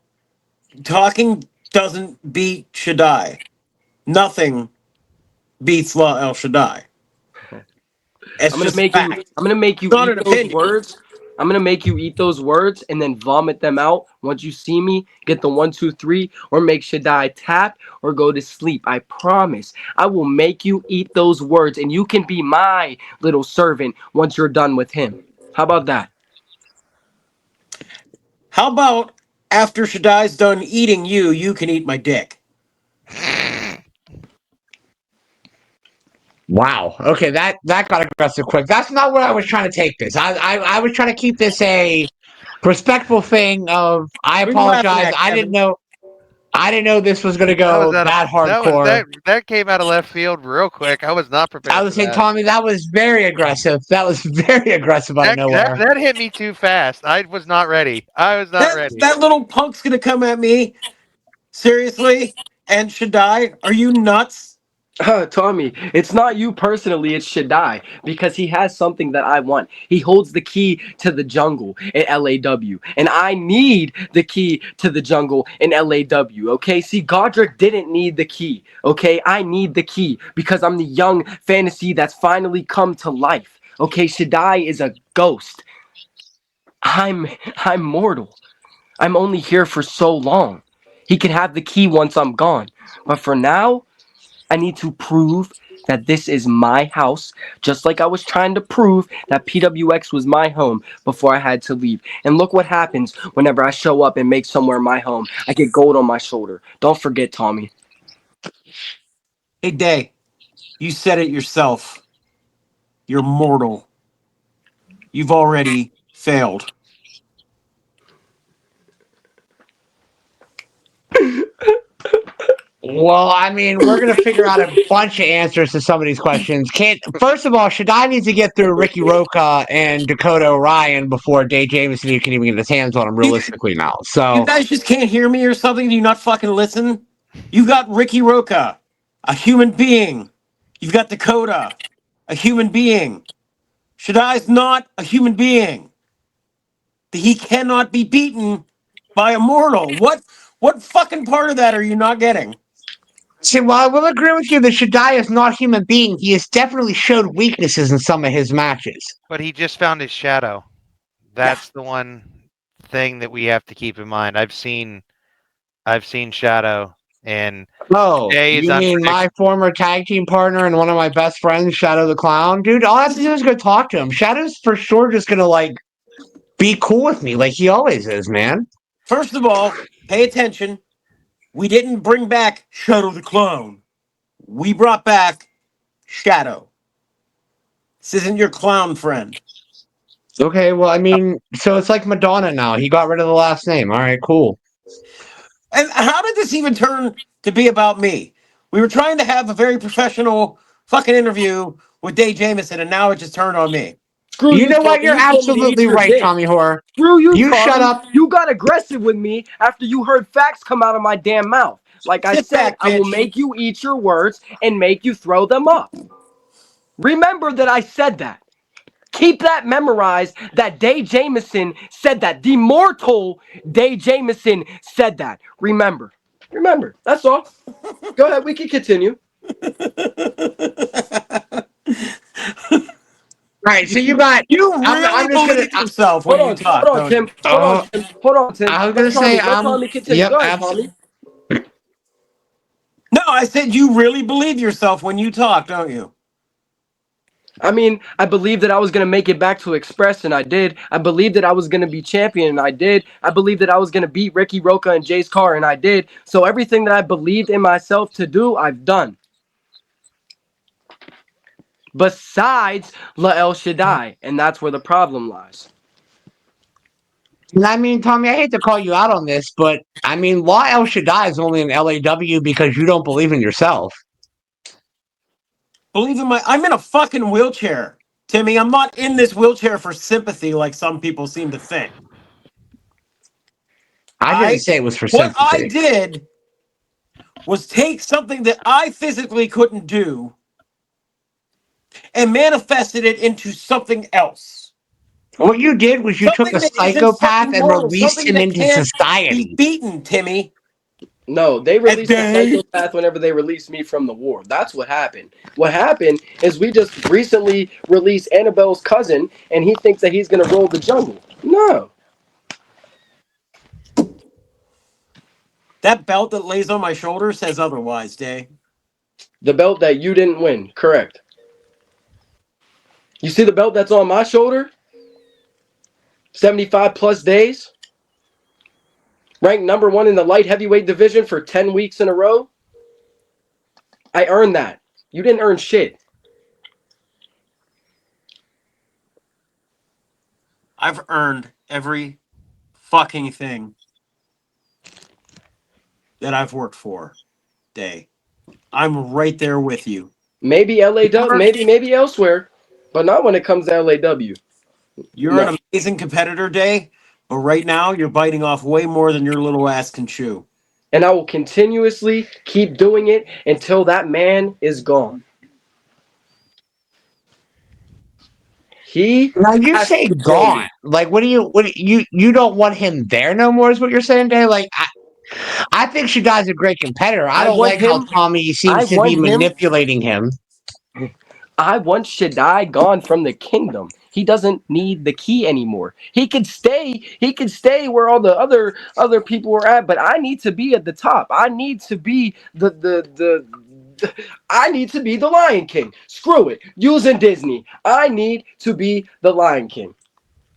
talking doesn't beat Shaddai. Nothing beats La El Shaddai. It's I'm gonna just make you. fact. I'm gonna make It's you not eat an those opinion. words. I'm gonna make you eat those words and then vomit them out. Once you see me, get the 1, 2, 3, or make Shaddai tap or go to sleep. I promise. I will make you eat those words, and you can be my little servant once you're done with him. How about that? How about after Shaddai's done eating you, you can eat my dick? Wow. Okay, that got aggressive quick. That's not where I was trying to take this. I was trying to keep this a respectful thing of I What are you laughing apologize. at, Kevin? I didn't know this was gonna That was go out of that that was hardcore. that came out of left field real quick. I was not I prepared would for say, that. Tommy, that was very aggressive. That was very aggressive out of nowhere. That hit me too fast. I was not ready. I was not ready. That little punk's gonna come at me. Seriously? And Shaddai? Are you nuts? Tommy, it's not you personally, it's Shaddai, because he has something that I want. He holds the key to the jungle in LAW, and I need the key to the jungle in LAW, okay? See, Godric didn't need the key, okay? I need the key because I'm the young fantasy that's finally come to life, okay? Shaddai is a ghost. I'm I'm mortal. I'm only here for so long. He can have the key once I'm gone, but for now, I need to prove that this is my house, just like I was trying to prove that PWX was my home before I had to leave. And look what happens whenever I show up and make somewhere my home. I get gold on my shoulder. Don't forget, Tommy. Hey, Day, you said it yourself. You're mortal. You've already failed. Well, I mean, we're gonna figure out a bunch of answers to some of these questions. Can't first of all, Shaddai needs to get through Ricky Roca and Dakota Orion before Dae Jamison can even get his hands on him You, realistically now. you So guys just can't hear me or something? Do you not fucking listen? You got Ricky Roca, a human being. You've got Dakota, a human being. Shaddai's not a human being. He cannot be beaten by a mortal. What fucking part of that are you not getting? see, while I will agree with you that Shaddai is not a human being, he has definitely showed weaknesses in some of his matches. But he just found his shadow. Yeah. That's the one thing that we have to keep in mind. I've seen Shadow, and Oh, Jay is you mean unpredictable. my former tag team partner and one of my best friends, Shadow the Clown? Dude, all I have to do is go talk to him. Shadow's for sure just gonna be cool with me like he always is, man. First of all, pay attention. We didn't bring back Shadow the Clown. We brought back Shadow. This isn't your clown friend. Okay, well, I mean, so it's like Madonna now. He got rid of the last name. All right, cool. And how did this even turn to be about me? We were trying to have a very professional fucking interview with Dae Jamison, and now it just turned on me. Screw You you, know what? Tommy. You're You told me to eat absolutely your right, dick. Tommy Horror. Screw you, You shut Tommy. up. You got aggressive with me after you heard facts come out of my damn mouth. Like I Sit said, back, I will bitch. make you eat your words and make you throw them up. Remember that I said that. Keep that memorized that Dae Jamison said that. The mortal Dae Jamison said that. Remember. Remember. That's all. Go ahead. We can continue. All right, so you got. You really I'm just gonna. believe yourself when you talk, Hold on, don't Tim. you? Hold on, Tim. Hold on, Tim. I was gonna say. Let Tommy continue. Yep, Go ahead, Tommy. absolutely. No, I said you really believe yourself when you talk, don't you? I mean, I believed that I was going to make it back to Express, and I did. I believed that I was going to be champion, and I did. I believed that I was going to beat Ricky Roca and Jay's car, and I did. So everything that I believed in myself to do, I've done. Besides La El Shaddai, and that's where the problem lies. I mean, Tommy, I hate to call you out on this, but I mean, Law El Shaddai is only in LAW because you don't believe in yourself. Believe in my. I'm in a fucking wheelchair. Timmy, I'm not in this wheelchair for sympathy like some people seem to think. I didn't say it was for What I sympathy. did was take something that I physically couldn't do and manifested it into something else. What you did was you took Something a that isn't psychopath fucking and normal. released Something him that into can't be society. beaten, Timmy. No, they released the Day. psychopath whenever they released me from the war. That's what happened. What happened is we just recently released Annabelle's cousin, and he thinks that he's gonna rule the jungle. No. That belt that lays on my shoulder says otherwise, Day. The belt that you didn't win. Correct. You see the belt that's on my shoulder? 75 plus days. Ranked number 1 in the light heavyweight division for 10 weeks in a row. I earned that. You didn't earn shit. I've earned every fucking thing that I've worked for, Day. I'm right there with you. Maybe LAW, maybe elsewhere, but not when it comes to LAW. You're No. an amazing competitor, Day, but right now you're biting off way more than your little ass can chew. And I will continuously keep doing it until that man is gone. He Now you has say to gone. go. Like, what do you don't want him there no more? Is what you're saying, Dave? Like, I think Shadai's a great competitor. I I don't want like how him. Tommy I seems to be want him. manipulating him. I want Shaddai gone from the kingdom. He doesn't need the key anymore. He could stay. He could stay where all the other people are at. But I need to be at the top. I need to be the I need to be the Lion King. Screw it. Using Disney. I need to be the Lion King.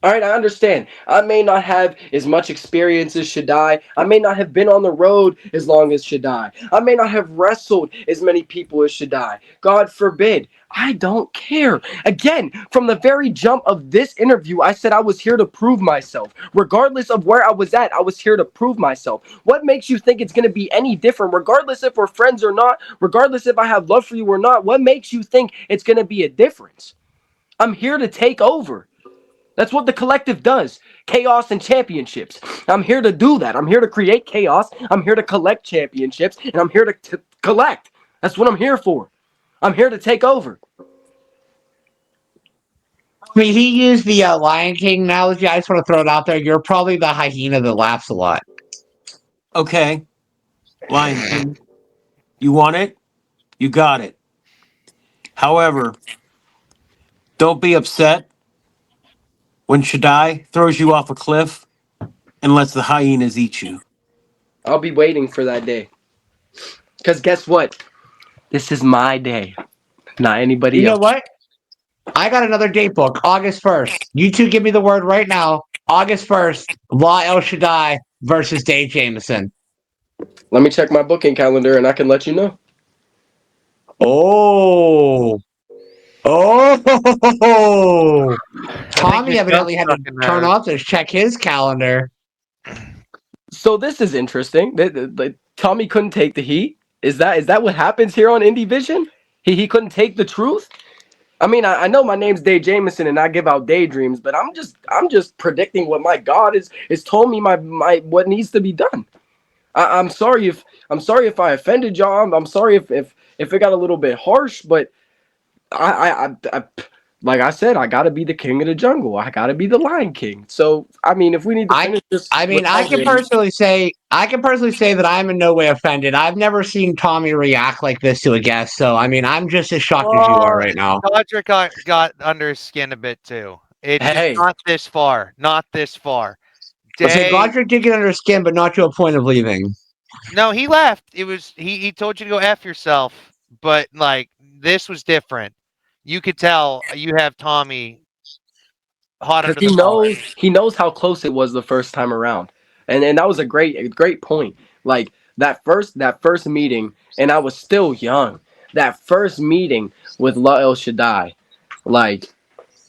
All right, I understand. I may not have as much experience as Shaddai. I may not have been on the road as long as Shaddai. I may not have wrestled as many people as Shaddai. God forbid. I don't care. Again, from the very jump of this interview, I said I was here to prove myself. Regardless of where I was at, I was here to prove myself. What makes you think it's going to be any different? Regardless if we're friends or not, regardless if I have love for you or not, what makes you think it's going to be a difference? I'm here to take over. That's what the collective does. Chaos and championships. I'm here to do that. I'm here to create chaos. I'm here to collect championships. And I'm here to collect. That's what I'm here for. I'm here to take over. I mean, he used the Lion King analogy. I just want to throw it out there. You're probably the hyena that laughs a lot. Okay, Lion King. You want it? You got it. However, don't be upset when Shaddai throws you off a cliff and lets the hyenas eat you. I'll be waiting for that day. Because guess what? This is my day, not anybody You know else. what? I got another date book, August 1st. You two give me the word right now. August 1st, La El Shaddai versus Dae Jamison. Let me check my booking calendar and I can let you know. Oh. Oh. Tommy you're evidently had to stuck in turn there. off to check his calendar. So this is interesting. Tommy couldn't take the heat. Is that what happens here on Indy-Vision? He couldn't take the truth? I mean, I know my name's Dae Jamison and I give out daydreams, but I'm just predicting what my God is told me my what needs to be done. I'm sorry if I offended y'all. I'm sorry if it got a little bit harsh, but I like I said, I gotta be the king of the jungle. I gotta be the Lion King. So I mean, if we need to finish this, I mean, I can recording- personally say that I'm in no way offended. I've never seen Tommy react like this to a guest, so I mean, I'm just as shocked as you are right now. Dodger got under his skin a bit too. It's just Hey. not this far. Not this far. Okay, Day, Godric did get under his skin, but not to a point of leaving. no, he left. It was he told you to go F yourself, but like this was different. You could tell you have Tommy hot because under the collar. he knows how close it was the first time around, and that was a great point. Like that first meeting, and I was still young. That first meeting with La El Shaddai, like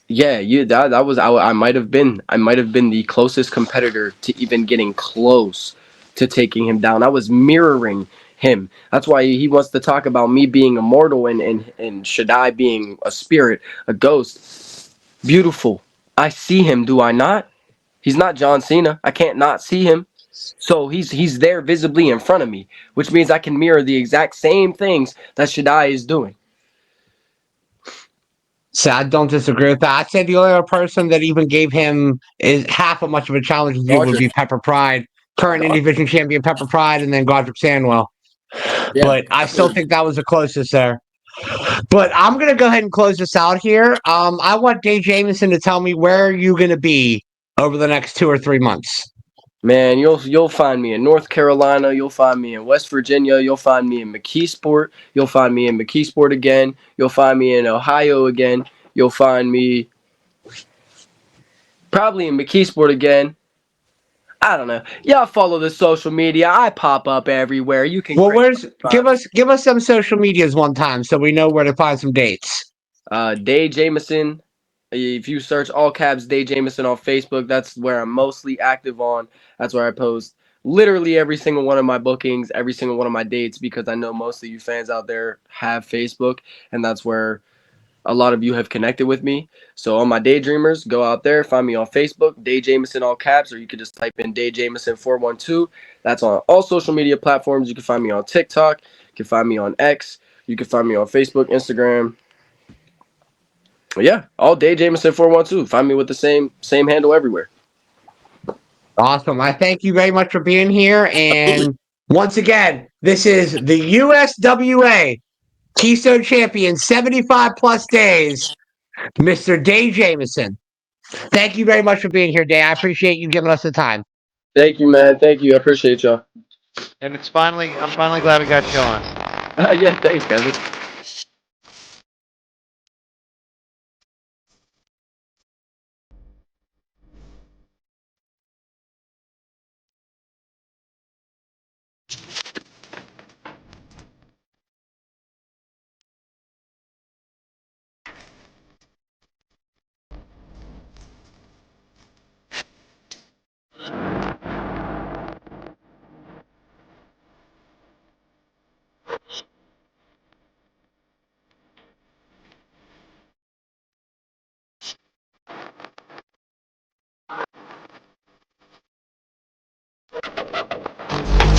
yeah, that was I might have been the closest competitor to even getting close to taking him down. I was mirroring him. That's why he wants to talk about me being immortal and Shaddai being a spirit, a ghost. Beautiful. I see him, do I not? He's not John Cena. I can't not see him. So he's there visibly in front of me, which means I can mirror the exact same things that Shaddai is doing. So I don't disagree with that. I'd say the only other person that even gave him is half as much of a challenge as you would Roderick. be Pepper Pride, current Indy-Vision champion Pepper Pride, and then Godric Sandwell. Yeah. But I still think that was the closest there. But I'm gonna go ahead and close this out here. I want Dae Jamison to tell me where you're gonna be over the next 2 or 3 months. Man, you'll find me in North Carolina. You'll find me in West Virginia. You'll find me in McKeesport. You'll find me in McKeesport again. You'll find me in Ohio again. You'll find me probably in McKeesport again. I don't know. Y'all follow the social media. I pop up everywhere. You can Well, crazy where's find me. give us some social medias one time so we know where to find some dates. Dae Jamison. If you search all caps Dae Jamison on Facebook, that's where I'm mostly active on. That's where I post literally every single one of my bookings, every single one of my dates, because I know most of you fans out there have Facebook, and that's where a lot of you have connected with me. So all my daydreamers, go out there, find me on Facebook, Dae Jamison all caps, or you could just type in Dae Jamison 412. That's on all social media platforms. You can find me on TikTok, you can find me on X, you can find me on Facebook, Instagram. But yeah, all Dae Jamison 412. Find me with the same handle everywhere. Awesome. I thank you very much for being here. Absolutely. And once again, this is the USWA Keystone Champion, 75 plus days, Mr. Dae Jamison. Thank you very much for being here, Dae. I appreciate you giving us the time. Thank you, man. Thank you. I appreciate y'all. And I'm finally glad we got you on. Yeah, thanks, Kevin.